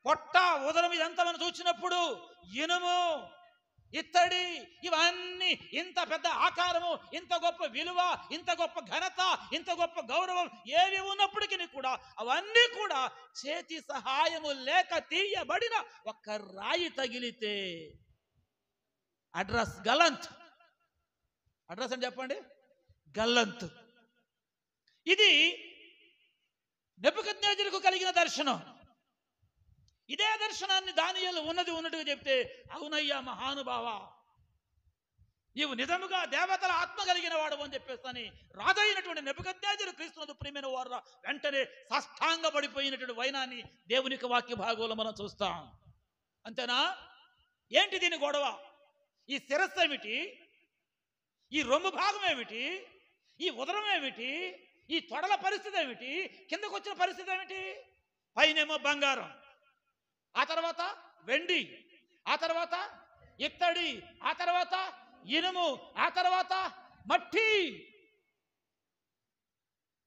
పొట్ట, ఉదరం ఇదంతా మనం చూసినప్పుడు ఇనుము, ఇత్తడి, ఇవన్నీ ఇంత పెద్ద ఆకారము, ఇంత గొప్ప విలువ, ఇంత గొప్ప ఘనత, ఇంత గొప్ప గౌరవం ఏవి ఉన్నప్పటికీ కూడా అవన్నీ కూడా చేతి సహాయము లేక తీయబడిన ఒక్క రాయి తగిలితే అడ్రస్ గల్లంత్. అడ్రస్ అని చెప్పండి, గల్లంత్. ఇది నెబుకద్నెజరుకు కలిగిన దర్శనం. ఇదే దర్శనాన్ని దానియేలు ఉన్నట్టుగా చెప్తే, అవునయ్యా మహానుభావ, నీవు నిజముగా దేవతల ఆత్మ కలిగిన వాడు అని చెప్పేస్తాని రాజైనటువంటి నెబుకద్నెజరు క్రీస్తునందు ప్రియమైన వారు వెంటనే సాష్టాంగ పడిపోయినటువంటి వైనాన్ని దేవునికి వాక్య భాగంలో మనం చూస్తాం. అంతేనా? ఏంటి దీని గొడవ? ఈ శిరస్సు ఏమిటి? ఈ రొమ్ము భాగం ఏమిటి? ఈ ఉదరం ఏమిటి? ఈ తొడల పరిస్థితి ఏమిటి? కిందకు వచ్చిన పరిస్థితి ఏమిటి? పైనేమో బంగారం, ఆ తర్వాత వెండి, ఆ తర్వాత ఇత్తడి, ఆ తర్వాత ఇనుము, ఆ తర్వాత మట్టి.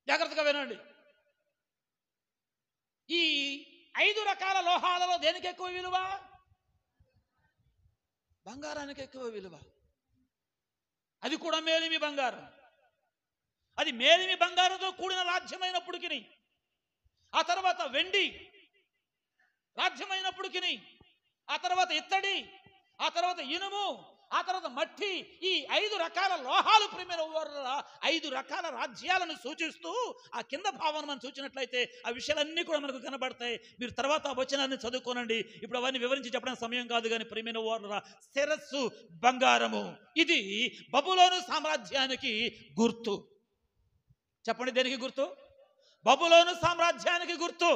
జాగ్రత్తగా వినండి. ఈ 5 రకాల లోహాలలో దేనికి ఎక్కువ విలువ? బంగారానికి ఎక్కువ విలువ. అది కూడా మేలిమి బంగారం. అది మేలిమి బంగారంతో కూడిన రాజ్యమైనప్పటికీ, ఆ తర్వాత వెండి రాజ్యమైనప్పటికీ, ఆ తర్వాత ఇత్తడి, ఆ తర్వాత ఇనుము, ఆ తర్వాత మట్టి, ఈ 5 రకాల లోహాలు ప్రియమైన 5 రకాల రాజ్యాలను సూచిస్తూ ఆ కింద భావన మనం చూసినట్లయితే ఆ విషయాలన్నీ కూడా మనకు కనబడతాయి. మీరు తర్వాత ఆ వచనాన్ని చదువుకోనండి, ఇప్పుడు అవన్నీ వివరించి చెప్పడానికి సమయం కాదు. కానీ ప్రియమైన వారులారా, శిరస్సు బంగారము, ఇది బబులోను సామ్రాజ్యానికి గుర్తు. చెప్పండి, దేనికి గుర్తు? బబులోను సామ్రాజ్యానికి గుర్తు.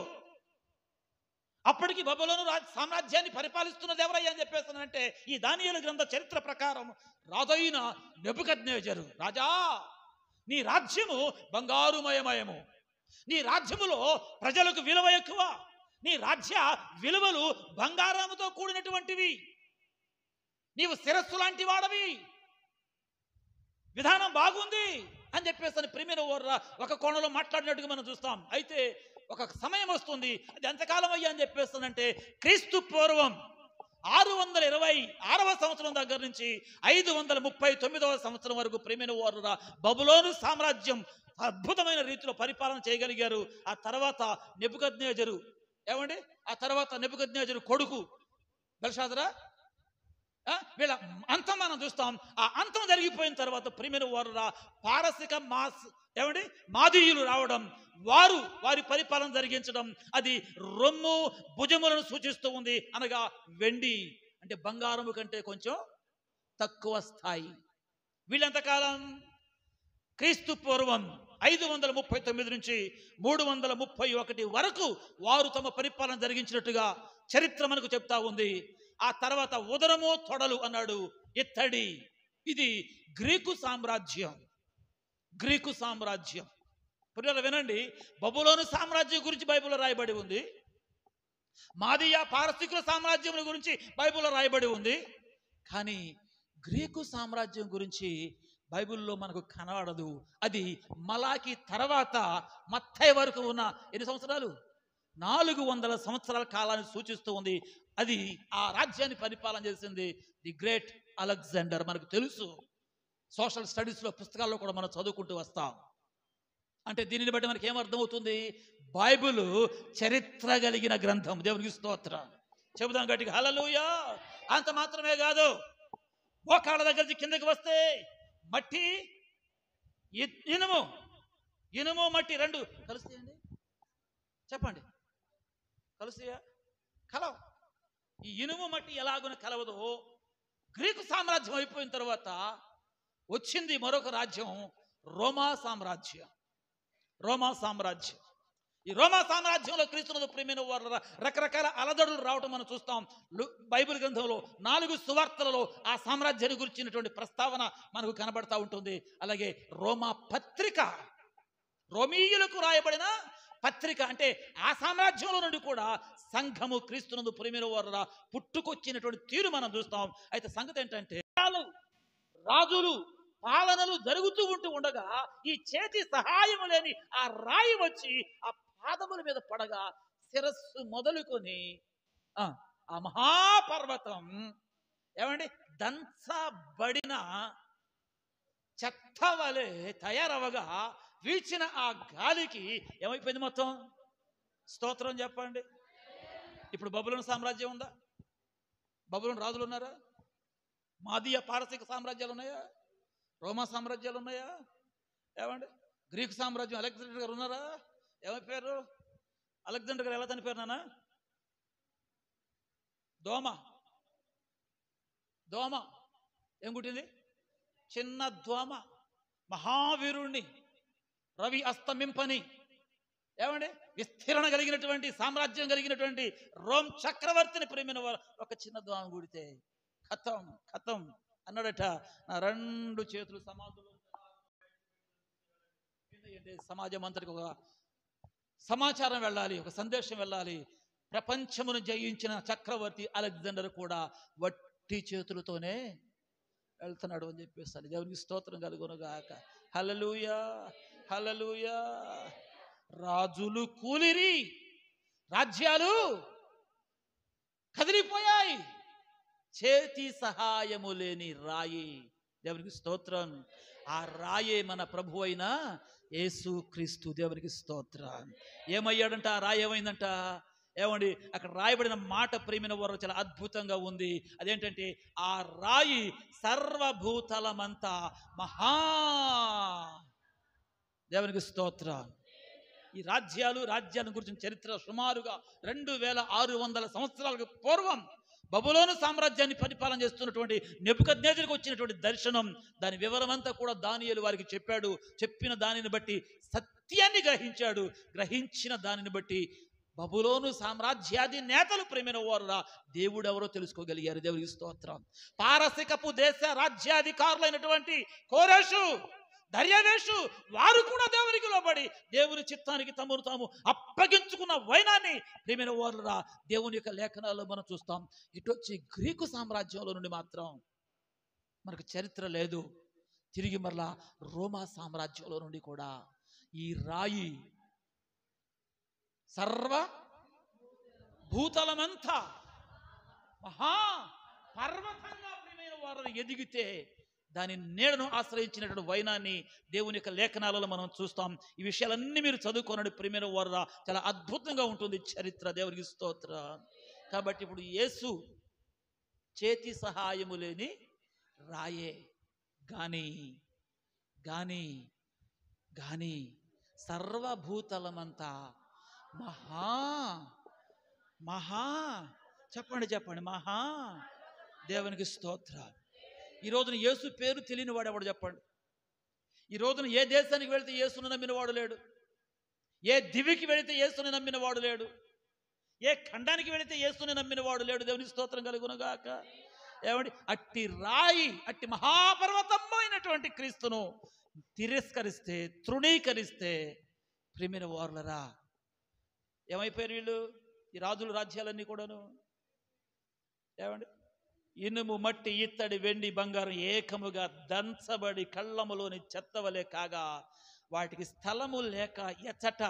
అప్పటికి బబులోను సామ్రాజ్యాన్ని పరిపాలిస్తున్నది ఎవరయ్యా అని చెప్పేస్తానంటే, ఈ దానియేలు గ్రంథ చరిత్ర ప్రకారం రాజైన నెబుకద్నెజరు. రాజా, నీ రాజ్యము బంగారుమయమయము, నీ రాజ్యములో ప్రజలకు విలువ ఎక్కువ, నీ రాజ్య విలువలు బంగారముతో కూడినటువంటివి. నీవు శిరస్సు లాంటి వాడవి, విధానం బాగుంది అని చెప్పేసి ప్రియమైన వారురా ఒక కోణంలో మాట్లాడినట్టుగా మనం చూస్తాం. అయితే ఒక సమయం వస్తుంది, అది ఎంతకాలం అయ్యా అని చెప్పేస్తానంటే క్రీస్తు పూర్వం 626వ సంవత్సరం దగ్గర నుంచి 539వ సంవత్సరం వరకు ప్రియమైన వారురా బబులోను సామ్రాజ్యం అద్భుతమైన రీతిలో పరిపాలన చేయగలిగారు. ఆ తర్వాత నెబుకద్నెజరు ఏమండి, ఆ తర్వాత నెబుకద్నెజరు కొడుకు బెల్షాజరా వీళ్ళ అంతం మనం చూస్తాం. ఆ అంతం జరిగిపోయిన తర్వాత ప్రియమైన వారురా పారసిక మాదీయులు రావడం, వారి పరిపాలన జరిగించడం, అది రొమ్ము భుజములను సూచిస్తూ ఉంది. అనగా వెండి అంటే బంగారము కంటే కొంచెం తక్కువ స్థాయి. వీళ్ళెంతకాలం క్రీస్తు పూర్వం 539 నుంచి 331 వరకు వారు తమ పరిపాలన జరిగించినట్టుగా చరిత్ర మనకు చెప్తా ఉంది. ఆ తర్వాత ఉదరము తొడలు అన్నాడు ఇత్తడి. ఇది గ్రీకు సామ్రాజ్యం. గ్రీకు సామ్రాజ్యం పిల్లలు వినండి, బబులోను సామ్రాజ్యం గురించి బైబిల్లో రాయబడి ఉంది, మాదియా పారసీకుల సామ్రాజ్యం గురించి బైబిల్లో రాయబడి ఉంది. కానీ గ్రీకు సామ్రాజ్యం గురించి బైబిల్లో మనకు కనబడదు. అది మలాకి తర్వాత మత్తయి వరకు ఉన్న ఎన్ని సంవత్సరాలు, 400 సంవత్సరాల కాలాన్ని సూచిస్తూ ఉంది. అది ఆ రాజ్యాన్ని పరిపాలన చేసింది ది గ్రేట్ అలెగ్జాండర్. మనకు తెలుసు, సోషల్ స్టడీస్లో పుస్తకాల్లో కూడా మనం చదువుకుంటూ వస్తాం. అంటే దీనిని బట్టి మనకి ఏమర్థమవుతుంది, బైబిల్ చరిత్ర కలిగిన గ్రంథం. దేవునికి స్తోత్రం చెబుదాం గట్టిగా హల్లెలూయా. అంత మాత్రమే కాదు, మోకాళ్ళ దగ్గర నుంచి కిందకి వస్తే మట్టి ఇనుము మట్టి రెండు కలుస్తాయండి, చెప్పండి కలుస్తాయా? కలవు. ఈ ఇనుము మట్టి ఎలాగున కలవదో, గ్రీకు సామ్రాజ్యం అయిపోయిన తర్వాత వచ్చింది మరొక రాజ్యం, రోమా సామ్రాజ్యం. రోమా సామ్రాజ్యం. ఈ రోమా సామ్రాజ్యంలో క్రీస్తునందు ప్రియమైన వారు రకరకాల అలజడులు రావటం మనం చూస్తాం. బైబిల్ గ్రంథంలో 4 సువార్తలలో ఆ సామ్రాజ్యాన్ని గురించినటువంటి ప్రస్తావన మనకు కనబడతా ఉంటుంది. అలాగే రోమా పత్రిక, రోమీయులకు రాయబడిన పత్రిక, అంటే ఆ సామ్రాజ్యంలో నుండి కూడా సంఘము క్రీస్తునందు ప్రియమైన వారు పుట్టుకొచ్చినటువంటి తీరు మనం చూస్తాం. అయితే సంగతి ఏంటంటే, రాజులు పాలనలు జరుగుతూ ఉండగా ఈ చేతి సహాయము లేని ఆ రాయి వచ్చి ఆ పాదముల మీద పడగా శిరస్సు మొదలుకొని ఆ మహాపర్వతం ఏమండి దంచబడిన చెత్త వలె తయారవగా వీచిన ఆ గాలికి ఏమైపోయింది మొత్తం? స్తోత్రం చెప్పండి. ఇప్పుడు బబులోను సామ్రాజ్యం ఉందా? బబులోను రాజులు ఉన్నారా? మాదియా పారసీక సామ్రాజ్యాలు ఉన్నాయా? రోమా సామ్రాజ్యాలు ఉన్నాయా? ఏమండి గ్రీకు సామ్రాజ్యం అలెగ్జాండర్ గారు ఉన్నారా? ఏమైపోయారు? అలెగ్జాండర్ గారు ఎలా చనిపోయారు నాన్న? దోమ ఏం కుట్టింది? చిన్న దోమ. మహావీరుణ్ణి, రవి అస్తమింపని, ఏమండి విస్తీరణ కలిగినటువంటి సామ్రాజ్యం కలిగినటువంటి రోమ్ చక్రవర్తిని ప్రేమైన ఒక చిన్న దోమ కుడితే ఖతం అన్నాడట, నా 2 చేతులు సమాధులు. సమాజం అంతటికి ఒక సమాచారం వెళ్ళాలి, ఒక సందేశం వెళ్ళాలి. ప్రపంచమును జయించిన చక్రవర్తి అలెగ్జాండర్ కూడా వట్టి చేతులతోనే వెళ్తున్నాడు అని చెప్పేస్తాను. దేవునికి స్తోత్రం కలుగునుగాక. హల్లెలూయా, హల్లెలూయా. రాజులు కూలిరి, రాజ్యాలు కదిలిపోయాయి, చేతి సహాయము లేని రాయి. దేవునికి స్తోత్రం. ఆ రాయే మన ప్రభు అయిన యేసు క్రీస్తు. దేవునికి స్తోత్రం. ఏమయ్యాడంట? ఆ రాయి ఏమైందంట? ఏమండి అక్కడ రాయబడిన మాట ప్రియమైన వారు చాలా అద్భుతంగా ఉంది. అదేంటంటే, ఆ రాయి సర్వభూతలమంతా దేవునికి స్తోత్రం. ఈ రాజ్యాన్ని గురించిన చరిత్ర సుమారుగా 2600 సంవత్సరాలకు పూర్వం బబులోను సామ్రాజ్యాన్ని పరిపాలన చేస్తున్నటువంటి నెబుకద్నెజరుకు వచ్చినటువంటి దర్శనం, దాని వివరమంతా కూడా దానియేలు వారికి చెప్పాడు. చెప్పిన దానిని బట్టి సత్యాన్ని గ్రహించాడు. గ్రహించిన దానిని బట్టి బబులోను సామ్రాజ్యాది నేతలు ప్రేమైన వారురా దేవుడు ఎవరో తెలుసుకోగలిగారు. దేవునికి స్తోత్రం. పారసికపు దేశ రాజ్యాధికారులైనటువంటి కోరెషు, దర్యావేషు వారు కూడా దేవునికి లోబడి దేవుని చిత్తానికి తమను తాము అప్పగించుకున్న వైనాన్ని ప్రియమైన వారురా దేవుని యొక్క లేఖనాల్లో మనం చూస్తాం. ఇటొచ్చి గ్రీకు సామ్రాజ్యంలో నుండి మాత్రం మనకు చరిత్ర లేదు. తిరిగి మరలా రోమా సామ్రాజ్యంలో నుండి కూడా ఈ రాయి సర్వ భూతలమంతా మహా పర్వతంగా ప్రియమైన వారు ఎదిగితే దాని నీడను ఆశ్రయించినటువంటి వైనాన్ని దేవుని యొక్క లేఖనాలలో మనం చూస్తాం. ఈ విషయాలన్నీ మీరు చదువుకోనండి ప్రియమైన వారు, చాలా అద్భుతంగా ఉంటుంది చరిత్ర. దేవునికి స్తోత్రం. కాబట్టి ఇప్పుడు యేసు చేతి సహాయము లేని రాయే గాని గాని గాని సర్వభూతలమంతా మహా మహా చెప్పండి చెప్పండి మహా దేవునికి స్తోత్రం. ఈ రోజున యేసు పేరు తెలియని వాడు ఎవడు చెప్పండి? ఈ రోజున ఏ దేశానికి వెళితే యేసును నమ్మిన వాడు లేడు, ఏ దివికి వెళితే యేసుని నమ్మిన వాడు లేడు, ఏ ఖండానికి వెళితే యేసుని నమ్మిన వాడు లేడు. దేవుని స్తోత్రం కలుగునుగాక. ఏమండి, అట్టి రాయి, అట్టి మహాపర్వతమైనటువంటి క్రీస్తును తిరస్కరిస్తే, తృణీకరిస్తే ప్రియమైన వారులరా ఏమైపోయారు వీళ్ళు? ఈ రాజుల రాజ్యాలన్నీ కూడాను ఏమండి, ఇనుము మట్టి ఇత్తడి వెండి బంగారం ఏకముగా దంచబడి కళ్ళములోని చెత్తవలే కాగా వాటికి స్థలము లేక ఎచ్చట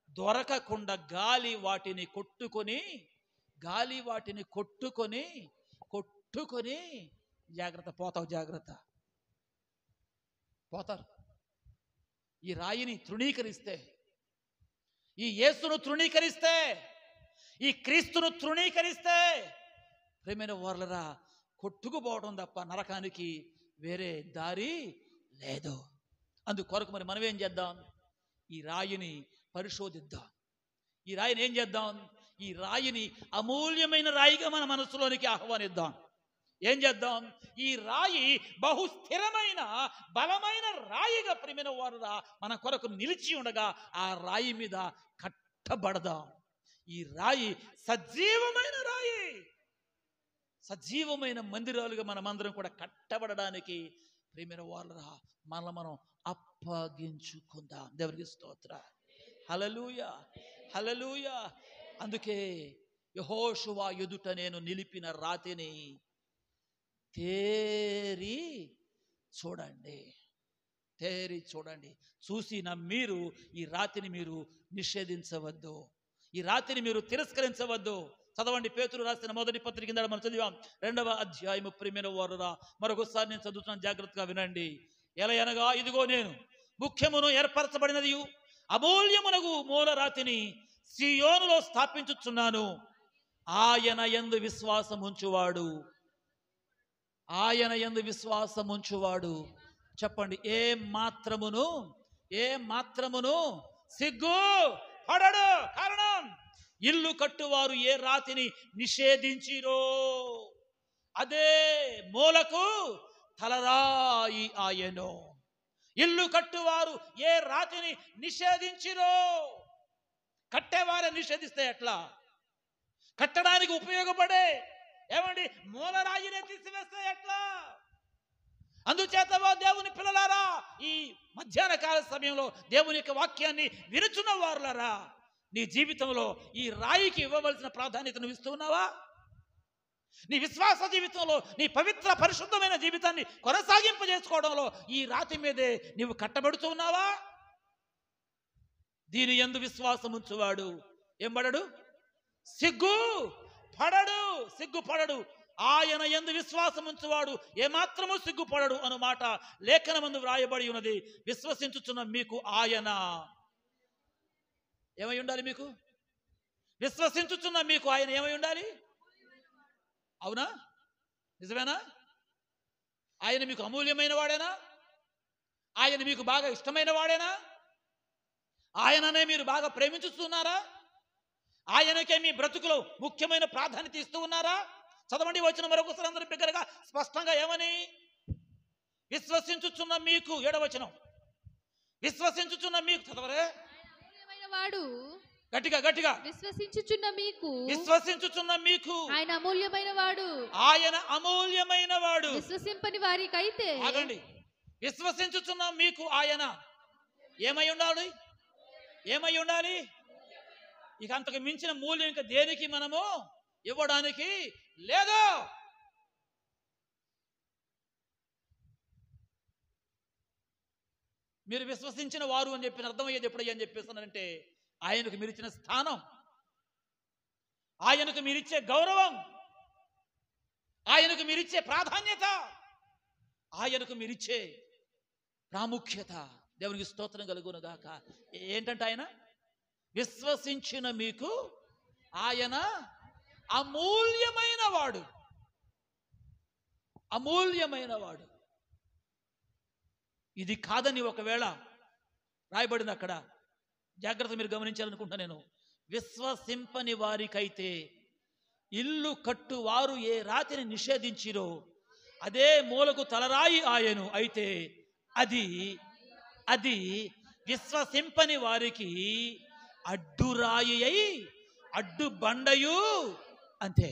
దొరకకుండా గాలి వాటిని కొట్టుకొని జాగ్రత్త, పోతావు జాగ్రత్త, పోతారు. ఈ రాయిని తృణీకరిస్తే, ఈ యేసును తృణీకరిస్తే, ఈ క్రీస్తును తృణీకరిస్తే ప్రేమైన వారలరా కొట్టుకుపోవడం తప్ప నరకానికి వేరే దారి లేదు. అందుకొరకు మరి మనం ఏం చేద్దాం? ఈ రాయిని పరిశోధిద్దాం. ఈ రాయిని ఏం చేద్దాం? ఈ రాయిని అమూల్యమైన రాయిగా మన మనసులోనికి ఆహ్వానిద్దాం. ఏం చేద్దాం? ఈ రాయి బహుస్థిరమైన బలమైన రాయిగా ప్రియమైన వారురా మన కొరకు నిలిచి ఉండగా ఆ రాయి మీద కట్టబడదాం. ఈ రాయి సజీవమైన రాయి, సజీవమైన మందిరాలుగా మనమందరం కూడా కట్టబడడానికి ప్రియమైన వారురా మనం అప్పగించుకుందాం. దేవునికి స్తోత్రం. హల్లెలూయా, హల్లెలూయా. అందుకే యెహోషువ ఎదుట నేను నిలిపిన రాతిని తేరి చూడండి, తేరి చూడండి. చూసి మీరు ఈ రాతిని మీరు నిషేధించవద్దు, ఈ రాతిని మీరు తిరస్కరించవద్దు. చదవండి, పేతురు రాసిన మొదటి పత్రిక కింద మనం చదివాం 2వ అధ్యాయము. ప్రియమైన వారురా మరొకసారి నేను చదువుతున్నాను, జాగ్రత్తగా వినండి. ఎలా అనగా, ఇదిగో నేను ముఖ్యమును ఏర్పరచబడినది అమూల్యమునగు మూల రాతిని సీయోనులో స్థాపించుచున్నాను. ఆయన యందు విశ్వాసముంచువాడు, ఆయన యందు విశ్వాసముంచువాడు చెప్పండి, ఏ మాత్రమును సిగ్గు పడడు. కారణం, ఇల్లు కట్టువారు ఏ రాతిని నిషేధించిరో అదే మూలకు తలరాయి ఆయను. ఇల్లు కట్టువారు ఏ రాతిని నిషేధించిరో, కట్టేవారే నిషేధిస్తే ఎట్లా? కట్టడానికి ఉపయోగపడే ఏమండి మూలరాయినే తీసివేస్తే ఎట్లా? అందుచేత దేవుని పిల్లలారా, ఈ మధ్యాహ్న కాల సమయంలో దేవుని యొక్క వాక్యాన్ని వినుచున్న వారులారా, నీ జీవితంలో ఈ రాయికి ఇవ్వవలసిన ప్రాధాన్యతను ఇస్తూ ఉన్నావా? నీ విశ్వాస జీవితంలో, నీ పవిత్ర పరిశుద్ధమైన జీవితాన్ని కొనసాగింపజేసుకోవడంలో ఈ రాతి మీదే నీవు కట్టబడుతూ ఉన్నావా? దీని యందు విశ్వాసముంచువాడు ఏం పడడు? సిగ్గుపడడు. ఆయన యందు విశ్వాసముంచువాడు ఏమాత్రము సిగ్గుపడడు అన్నమాట లేఖనమందు వ్రాయబడి ఉన్నది. విశ్వసించుచున్న మీకు ఆయన ఏమై ఉండాలి? మీకు విశ్వసించుచున్న మీకు ఆయన ఏమై ఉండాలి? అవునా? నిజమేనా? ఆయన మీకు అమూల్యమైన వాడేనా? ఆయన మీకు బాగా ఇష్టమైన వాడేనా? ఆయననే మీరు బాగా ప్రేమించుతున్నారా? ఆయనకే మీ బ్రతుకులో ముఖ్యమైన ప్రాధాన్యత ఇస్తూ ఉన్నారా? చదవండి, వచ్చిన మరొకసారి అందరూ బిగ్గరగా స్పష్టంగా ఏమని? విశ్వసించుచున్న మీకు, 7వ వచనం, విశ్వసించుచున్న మీకు, చదవరే వాడు గట్టిగా విశ్వసించుచున్న మీకు ఆయన అమూల్యమైన వాడు. విశ్వసింపని వారికైతే, ఆగండి, విశ్వసించుచున్న మీకు ఆయన ఏమై ఉండాలి? ఇక అంతకు మించిన మూల్యం ఇంకా దేనికి మనము ఇవ్వడానికి లేదు. మీరు విశ్వసించిన వారు అని చెప్పిన అర్థమయ్యేది ఎప్పుడయ్యా అని చెప్పేసానంటే, ఆయనకు మీరిచ్చిన స్థానం, ఆయనకు మీరిచ్చే గౌరవం, ఆయనకు మీరిచ్చే ప్రాధాన్యత, ఆయనకు మీరిచ్చే ప్రాముఖ్యత. దేవునికి స్తోత్రం కలుగునుగాక. ఏంటంటే ఆయన విశ్వసించిన మీకు ఆయన అమూల్యమైన వాడు, అమూల్యమైన వాడు. ఇది కాదని ఒకవేళ రాయబడింది అక్కడ, జాగ్రత్త మీరు గమనించాలనుకుంటా నేను. విశ్వసింపని వారికైతే ఇల్లు కట్టు వారు ఏ రాతిని నిషేధించిరో అదే మూలకు తలరాయి ఆయను. అయితే అది విశ్వసింపని వారికి అడ్డురాయి అయి అడ్డు బండయు అంతే.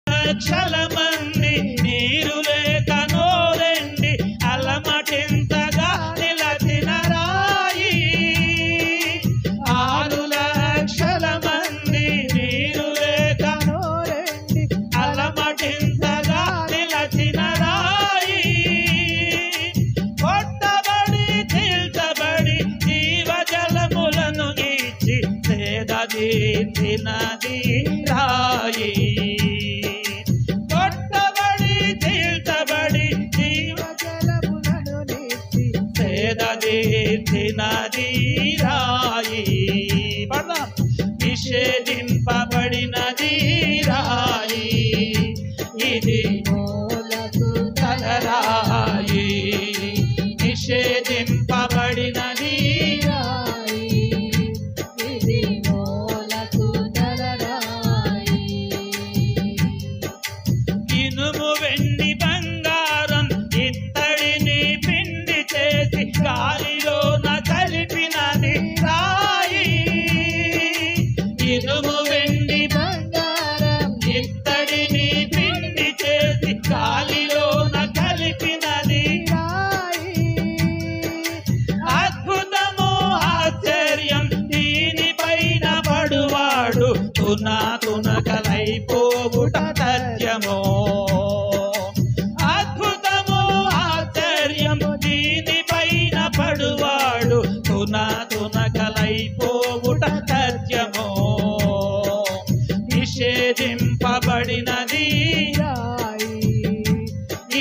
లక్షల మంది నీరు లేక నోరెండి అలమటింతగా నిలచిన రాయి, 6 లక్షల మంది నీరు లేక నోరెండి అలమటింతగా నిలచిన రాయి, కొట్టబడి తీల్చబడి జీవజలములను ఇచ్చి సేదదీర్చినది రాయి, కొట్టబడి తీల్చబడి జీవజలములను ఇచ్చి సేదదీర్చినది రాయి, నిషేధింపబడినది రాయి, ఇది మూలకు తలరాయి, నిషేధింపబడినది రాయి, ఇది మూలకు తలరాయి. ఇనుము వెండి బంగారం ఇత్తడిని పిండి చేసి గాలిలోన కలిపినది రాయి, ఇనుము వెండి బంగారం ఇత్తడిని పిండి చేసి గాలిలోన కలిపినది రాయి, అద్భుతము ఆశ్చర్యం దీనిపైన పడువాడు తునకలైపోవుట తథ్యమో, అద్భుతము ఆశ్చర్యం దీనిపైన పడువాడు తునకలైపోవుట తథ్యమో, నిషేధింపబడినది రాయి,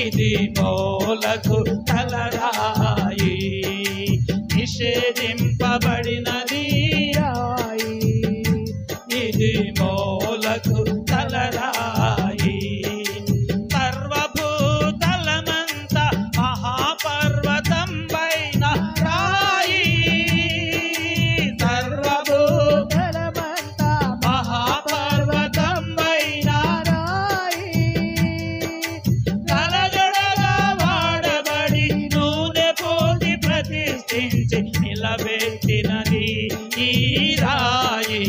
ఇది మూలకు తలరాయి, నిషేధింపబడినది రాయి, ఇది మూలకు తలరాయి. సర్వభూతలమంత మహాపర్వతం పైన రాయి, సర్వభూతలమంత మహాపర్వతం పైన రాయి, కలగడగా వాడబడి నూనె పోసి ప్రతిష్ఠించి నిలబెట్టినది ఈ రాయి,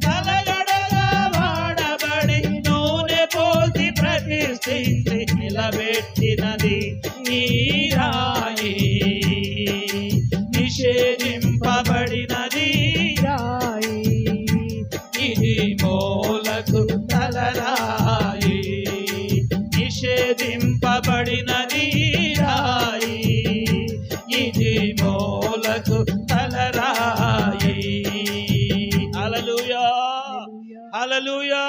కలగడగా వాడబడి నూనె పోసి ప్రతిష్ఠించి నిలబెట్టినది ఈ రాయి, నిషేధింపబడినది రాయి, ఇది మూలకు తలరాయి, నిషేధింపబడినది రాయి, ఇది మూలకు తలరాయి. హల్లెలూయా, హల్లెలూయా.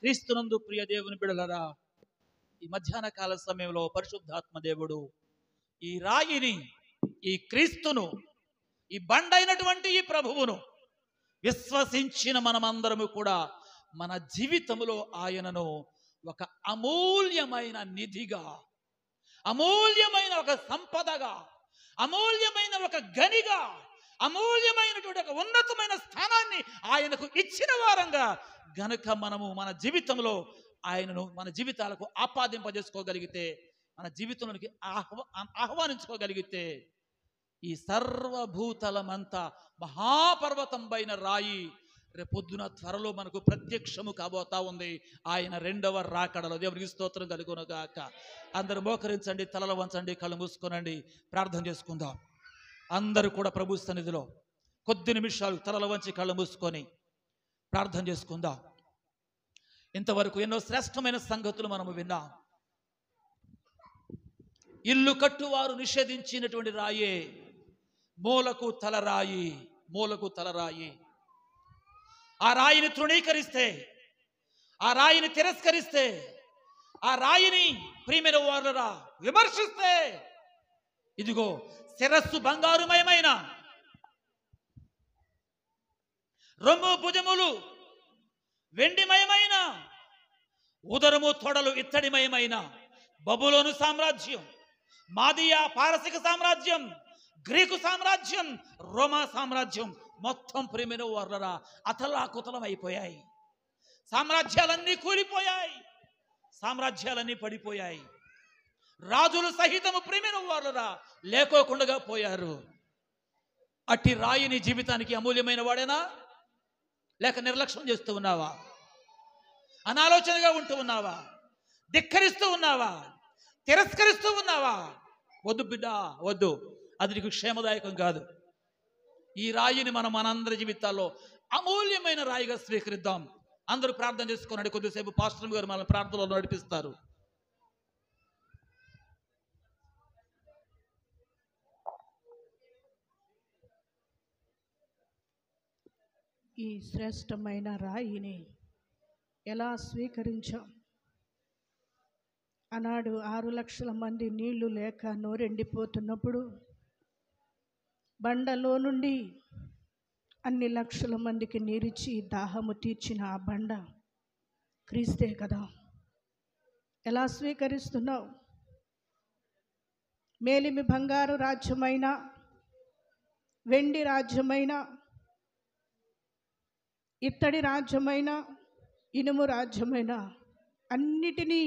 క్రీస్తునందు ప్రియ దేవుని బిడ్డలారా, ఈ మధ్యాహ్న కాల సమయంలో పరిశుద్ధాత్మ దేవుడు ఈ రాయిని, ఈ క్రీస్తును, ఈ బండైనటువంటి ఈ ప్రభువును విశ్వసించిన మనమందరము కూడా మన జీవితంలో ఆయనను ఒక అమూల్యమైన నిధిగా, అమూల్యమైన ఒక సంపదగా, అమూల్యమైన ఒక గనిగా, అమూల్యమైనటువంటి ఒక ఉన్నతమైన స్థానాన్ని ఆయనకు ఇచ్చిన వారంగా గనుక మనము మన జీవితంలో ఆయనను మన జీవితాలకు ఆపాదింపజేసుకోగలిగితే, మన జీవితంలోనికి ఆహ్వానించుకోగలిగితే, ఈ సర్వభూతలమంతా మహాపర్వతం పైన రాయి రేపొద్దున త్వరలో మనకు ప్రత్యక్షము కాబోతా ఉంది ఆయన రెండవ రాకడలో. దేవునికి స్తోత్రం కలుగునుగాక. అందరూ మోకరించండి, తలలు వంచండి, కళ్ళు మూసుకోనండి, ప్రార్థన చేసుకుందాం. అందరూ కూడా ప్రభు సన్నిధిలో కొద్ది నిమిషాలు తలలు వంచి కళ్ళు మూసుకొని ప్రార్థన చేసుకుందాం. ఇంతవరకు ఎన్నో శ్రేష్టమైన సంగతులు మనము విన్నాం. ఇల్లు కట్టువారు నిషేధించినటువంటి రాయే మూలకు తలరాయి, మూలకు తలరాయి. ఆ రాయిని తృణీకరిస్తే, ఆ రాయిని తిరస్కరిస్తే, ఆ రాయిని ప్రియమైన వారులరా విమర్శిస్తే, ఇదిగో శిరస్సు బంగారుమయమైన, రొమ్ము భుజములు వెండిమయమైన, ఉదరము తొడలు ఇత్తడిమయమైన బబులోను సామ్రాజ్యం, మాదియా పారసిక సామ్రాజ్యం, గ్రీకు సామ్రాజ్యం, రోమా సామ్రాజ్యం మొత్తం ప్రియమైన వారులరా అతలాకుతలం అయిపోయాయి. సామ్రాజ్యాలన్నీ కూలిపోయాయి, సామ్రాజ్యాలన్నీ పడిపోయాయి. రాజులు సహితము ప్రియమైన వారులరా లేకోకుండా పోయారు. అట్టి రాయిని జీవితానికి అమూల్యమైన వాడేనా? లేక నిర్లక్ష్యం చేస్తూ ఉన్నావా? అనాలోచనగా ఉంటూ ఉన్నావా? ధిక్కరిస్తూ ఉన్నావా? తిరస్కరిస్తూ ఉన్నావా? వద్దు బిడ్డ, వద్దు. అది నీకు క్షేమదాయకం కాదు. ఈ రాయిని మనం మనందరి జీవితాల్లో అమూల్యమైన రాయిగా స్వీకరిద్దాం. అందరూ ప్రార్థన చేసుకున్నాడు. కొద్దిసేపు పాస్టర్ గారు మన ప్రార్థనలో నడిపిస్తారు. ఈ శ్రేష్టమైన రాయిని ఎలా స్వీకరించాం? ఆనాడు 6 లక్షల మంది నీళ్లు లేక నోరెండిపోతున్నప్పుడు బండలో నుండి అన్ని లక్షల మందికి నీరిచ్చి దాహము తీర్చిన ఆ బండ క్రీస్తే కదా. ఎలా స్వీకరిస్తున్నావు? మేలిమి బంగారు రాజ్యమైన, వెండి రాజ్యమైన, ఇత్తడి రాజ్యమైన, ఇనుము రాజ్యమైన అన్నిటినీ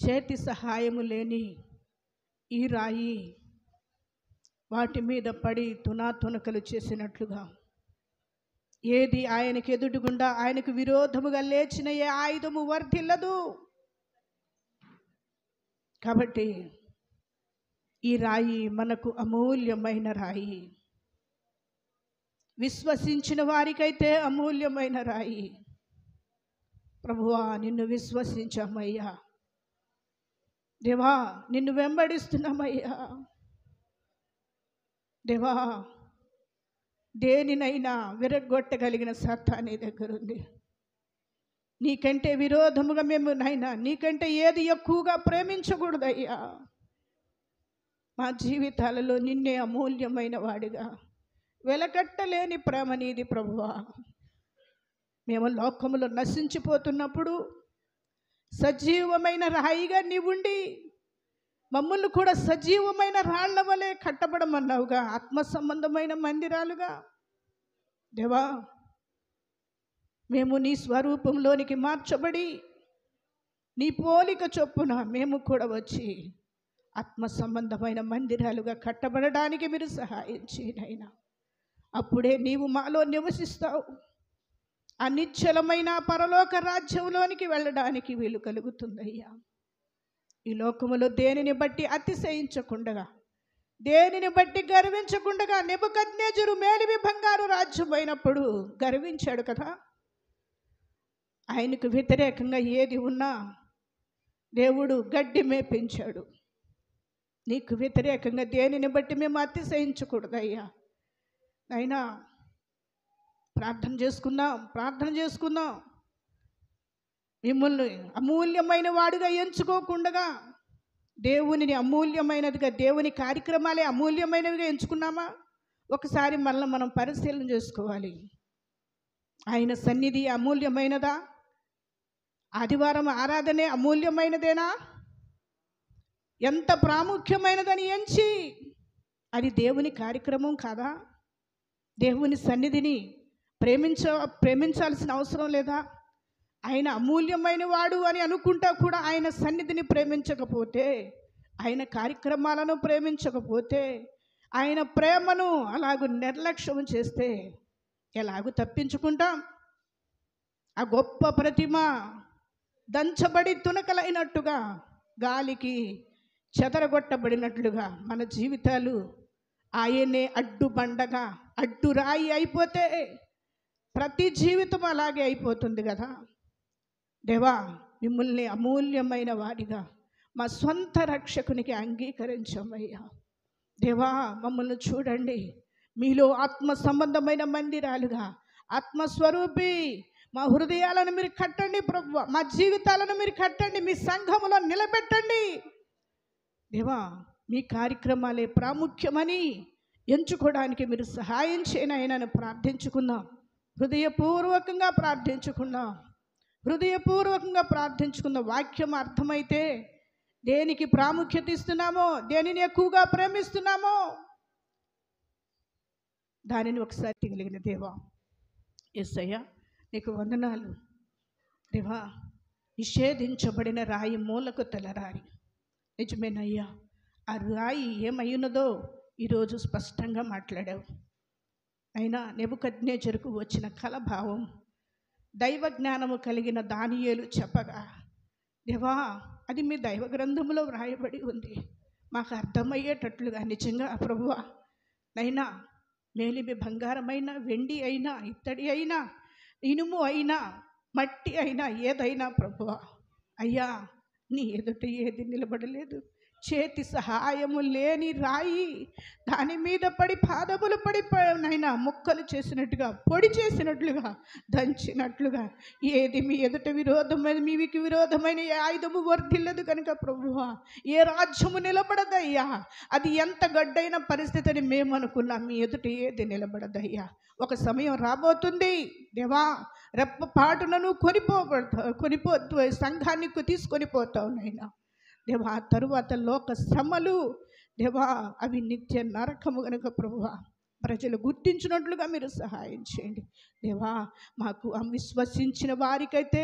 చేతి సహాయము లేని ఈ రాయి వాటి మీద పడి తునాతునకలు చేసినట్లుగా ఏది ఆయనకు ఎదురుగుండా ఆయనకు విరోధముగా లేచిన ఏ ఆయుధము వర్ధిల్లదు. కాబట్టి ఈ రాయి మనకు అమూల్యమైన రాయి. విశ్వసించిన వారికైతే అమూల్యమైన రాయి. ప్రభువా, నిన్ను విశ్వసించామయ్యా. దేవా, నిన్ను వెంబడిస్తున్నామయ్యా. దేవా, దేనినైనా విరగొట్టగలిగిన సత్తా నీ దగ్గర ఉంది. నీకంటే విరోధముగా మేము నైనా నీకంటే ఏది ఎక్కువగా ప్రేమించకూడదయ్యా. మా జీవితాలలో నిన్నే అమూల్యమైన వాడిగా, వెలకట్టలేని ప్రేమ నీది ప్రభువా. మేము లోకములో నశించిపోతున్నప్పుడు సజీవమైన రాయిగా నీవుండి మమ్మల్ని కూడా సజీవమైన రాళ్ల వలె కట్టబడమన్నావుగా, ఆత్మ సంబంధమైన మందిరాలుగా. దేవా, మేము నీ స్వరూపంలోనికి మార్చబడి నీ పోలిక చొప్పున మేము కూడా వచ్చి ఆత్మ సంబంధమైన మందిరాలుగా కట్టబడడానికి మీరు సహాయం చేయనైనా. అప్పుడే నీవు మాలో నివసిస్తావు. ఆ నిశ్చలమైన పరలోక రాజ్యంలోనికి వెళ్ళడానికి వీలు కలుగుతుందయ్యా. ఈ లోకములో దేనిని బట్టి అతిశయించకుండగా, దేనిని బట్టి గర్వించకుండగా, నెబుకద్నెజరు మేలిమి బంగారు రాజ్యం అయినప్పుడు గర్వించాడు కదా. ఆయనకు వ్యతిరేకంగా ఏది ఉన్నా దేవుడు గడ్డి మేపించాడు. నీకు వ్యతిరేకంగా దేనిని బట్టి మేము అతిశయించకూడదయ్యా. అయినా ప్రార్థన చేసుకుందాం. మిమ్మల్ని అమూల్యమైన వాడిగా ఎంచుకోకుండా దేవునిని అమూల్యమైనదిగా, దేవుని కార్యక్రమాలే అమూల్యమైనవిగా ఎంచుకున్నామా? ఒకసారి మళ్ళీ మనం పరిశీలన చేసుకోవాలి. ఆయన సన్నిధి అమూల్యమైనదా? ఆదివారం ఆరాధనే అమూల్యమైనదేనా? ఎంత ప్రాముఖ్యమైనదని ఎంచి అది దేవుని కార్యక్రమం కాదా? దేవుని సన్నిధిని ప్రేమించాల్సిన అవసరం లేదా? ఆయన అమూల్యమైన వాడు అని అనుకుంటా కూడా ఆయన సన్నిధిని ప్రేమించకపోతే, ఆయన కార్యక్రమాలను ప్రేమించకపోతే, ఆయన ప్రేమను అలాగూ నిర్లక్ష్యం చేస్తే ఎలాగూ తప్పించుకుంటాం? ఆ గొప్ప ప్రతిమ దంచబడి తునకలైనట్టుగా, గాలికి చెదరగొట్టబడినట్లుగా మన జీవితాలు ఆయనే అడ్డుబండగా, అడ్డురాయి అయిపోతే ప్రతి జీవితం అలాగే అయిపోతుంది కదా. దేవా, మిమ్మల్ని అమూల్యమైన వాడిగా, మా స్వంత రక్షకునికి అంగీకరించామయ్యా. దేవా, మమ్మల్ని చూడండి, మీలో ఆత్మ సంబంధమైన మందిరాలుగా, ఆత్మస్వరూపి మా హృదయాలను మీరు కట్టండి ప్రభువా, మా జీవితాలను మీరు కట్టండి, మీ సంఘములో నిలబెట్టండి. దేవా, మీ కార్యక్రమాలే ప్రాముఖ్యమని ఎంచుకోవడానికి మీరు సహాయం చేయనని ప్రార్థించుకుందాం. హృదయపూర్వకంగా ప్రార్థించుకుందాం. వాక్యం అర్థమైతే దేనికి ప్రాముఖ్యత ఇస్తున్నామో, దేనిని ఎక్కువగా ప్రేమిస్తున్నామో దానిని ఒకసారి తిరిగిన దేవా, యేసయ్యా నీకు వందనాలు. దేవా, నిషేధించబడిన రాయి మూలకు తలరాయి. నిజమేనయ్యా, ఆ రాయి ఏమయ్యున్నదో ఈరోజు స్పష్టంగా మాట్లాడావు. అయినా నెబుకద్నెజరుకు వచ్చిన కలభావం దైవ జ్ఞానము కలిగిన దానియేలు చెప్పగా, దేవా అది మీ దైవ గ్రంథములో వ్రాయబడి ఉంది, మాకు అర్థమయ్యేటట్లుగా నిజంగా ప్రభువా నైనా మేలిమి బంగారమైన, వెండి అయినా, ఇత్తడి అయినా, ఇనుము అయినా, మట్టి అయినా, ఏదైనా ప్రభువా అయ్యా నీ ఎదుట ఏది నిలబడలేదు. చేతి సహాయము లేని రాయి దాని మీద పడి పాదములు పడిపోయినైనా ముక్కలు చేసినట్టుగా, పొడి చేసినట్లుగా, దంచినట్లుగా ఏది మీ ఎదుట విరోధమైన, మీకు విరోధమైన ఏ ఆయుధము వర్ధిల్లదు కనుక ప్రభువా ఏ రాజ్యము నిలబడదయ్యా. అది ఎంత గడ్డైన పరిస్థితిని మేము అనుకున్నాం, మీ ఎదుట ఏది నిలబడదయ్యా. ఒక సమయం రాబోతుంది దేవా, రెప్పపాటునను కొనిపోతూ సంఘాన్ని తీసుకొని పోతావు నైనా దేవా. తరువాత లోక శ్రమలు దేవా అవి నిత్య నరకము గనుక ప్రభువా ప్రజలు గుర్తించినట్లుగా మీరు సహాయం చేయండి దేవా. మాకు విశ్వసించిన వారికైతే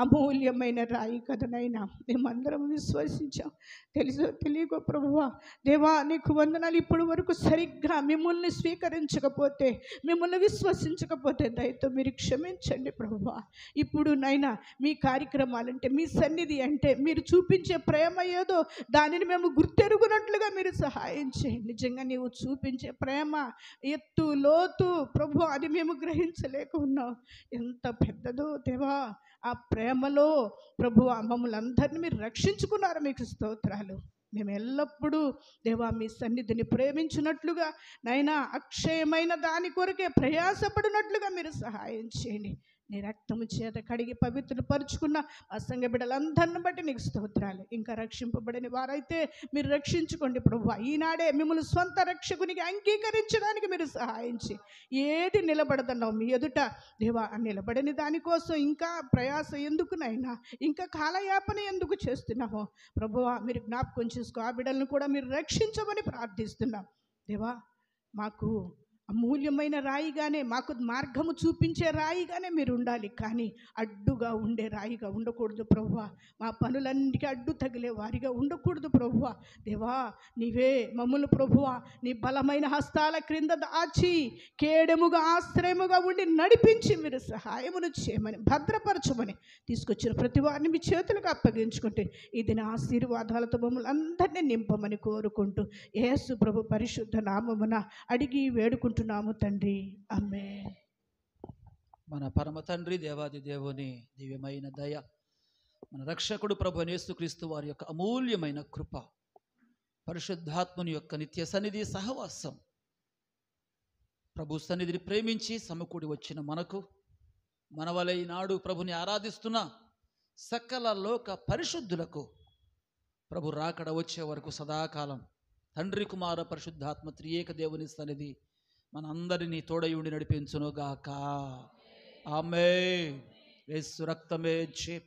అమూల్యమైన రాయి కదనైనా మేమందరం విశ్వసించాం, తెలుసో తెలియకో ప్రభువా దేవా నీకు వందనాలు. ఇప్పటి వరకు సరిగ్గా మిమ్మల్ని స్వీకరించకపోతే, మిమ్మల్ని విశ్వసించకపోతే దయతో మీరు క్షమించండి ప్రభువా. ఇప్పుడు నైనా మీ కార్యక్రమాలంటే, మీ సన్నిధి అంటే మీరు చూపించే ప్రేమ ఏదో దానిని మేము గుర్తెరుగునట్లుగా మీరు సహాయం చేయండి. నిజంగా నీవు చూపించే ప్రేమ ఎత్తు లోతు ప్రభు అది మేము గ్రహించలేక ఉన్నాం. ఎంత పెద్దదో దేవా ఆ ప్రేమలో ప్రభు మమ్మల్ని అందరినీ మీరు రక్షించుకున్నారు, మీకు స్తోత్రాలు. మేము ఎల్లప్పుడూ దేవా మీ సన్నిధిని ప్రేమించినట్లుగా నైనా అక్షయమైన దాని కొరకే ప్రయాసపడినట్లుగా మీరు సహాయం చేయండి. నీ రక్తము చేత కడిగి పవిత్రపరుచుకున్న ఆ సంఘ బిడ్డలందరిని బట్టి నీకు స్తోత్రాలు. ఇంకా రక్షింపబడిన వారైతే మీరు రక్షించుకోండి ప్రభువా. ఈనాడే మిమ్మల్ని స్వంత రక్షకునికి అంగీకరించడానికి మీరు సహాయం చేయి. ఏది నిలబడదన్నావు మీ ఎదుట దేవా, నిలబడని దానికోసం ఇంకా ప్రయాస ఎందుకునైనా, ఇంకా కాలయాపన ఎందుకు చేస్తున్నామో ప్రభువా మీరు జ్ఞాపకం చేసుకో. ఆ బిడ్డలను కూడా మీరు రక్షించమని ప్రార్థిస్తున్నాం దేవా. మాకు అమూల్యమైన రాయిగానే, మాకు మార్గము చూపించే రాయిగానే మీరు ఉండాలి, కానీ అడ్డుగా ఉండే రాయిగా ఉండకూడదు ప్రభువా. మా పనులన్నిటికీ అడ్డు తగిలే వారిగా ఉండకూడదు ప్రభువా దేవా. నీవే మమ్మల్ని ప్రభువా నీ బలమైన హస్తాల క్రింద దాచి కేడముగా ఆశ్రయముగా ఉండి నడిపించి మీరు సహాయమును చేయమని, భద్రపరచమని తీసుకొచ్చిన ప్రతి వారిని మీ చేతులకు అప్పగించుకుంటే ఇది నా ఆశీర్వాదాలతో మమ్మల్ని అందరినీ నింపమని కోరుకుంటూ యేసు ప్రభు పరిశుద్ధ నామమున అడిగి వేడుకుంటున్నాము తండ్రి, ఆమేన్. మన పరమ తండ్రి దేవాది దేవుని దివ్యమైన దయ, మన రక్షకుడు ప్రభు యేసుక్రీస్తు వారి యొక్క అమూల్యమైన కృప, పరిశుద్ధాత్ముని యొక్క నిత్య సన్నిధి సహవాసం, ప్రభు సన్నిధిని ప్రేమించి సమకూడి వచ్చిన మనకు, మనవలై నాడు ప్రభుని ఆరాధిస్తున్న సకల లోక పరిశుద్ధులకు ప్రభు రాకడ వచ్చే వరకు సదాకాలం తండ్రి కుమార పరిశుద్ధాత్మ త్రియేక దేవుని సన్నిధి మన అందరినీ తోడయుండి నడిపించునుగాక. ఆమేన్. యేసు రక్తమే జై,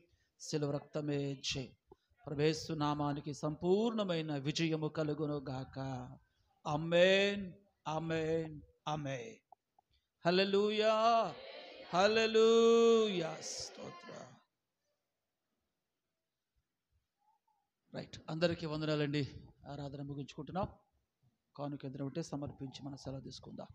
శిలువ రక్తమే జై. ప్రభుయేసు నామానికి సంపూర్ణమైన విజయము కలుగునుగాక. ఆమేన్, ఆమేన్, ఆమేన్. హల్లెలూయా, హల్లెలూయా. స్తోత్రం. రైట్, అందరికీ వందనాలండి. ఆరాధన ముగించుకుంటున్నాం. కానుక ఎదురు ఉంటే సమర్పించి మన సెలవు తీసుకుందాం.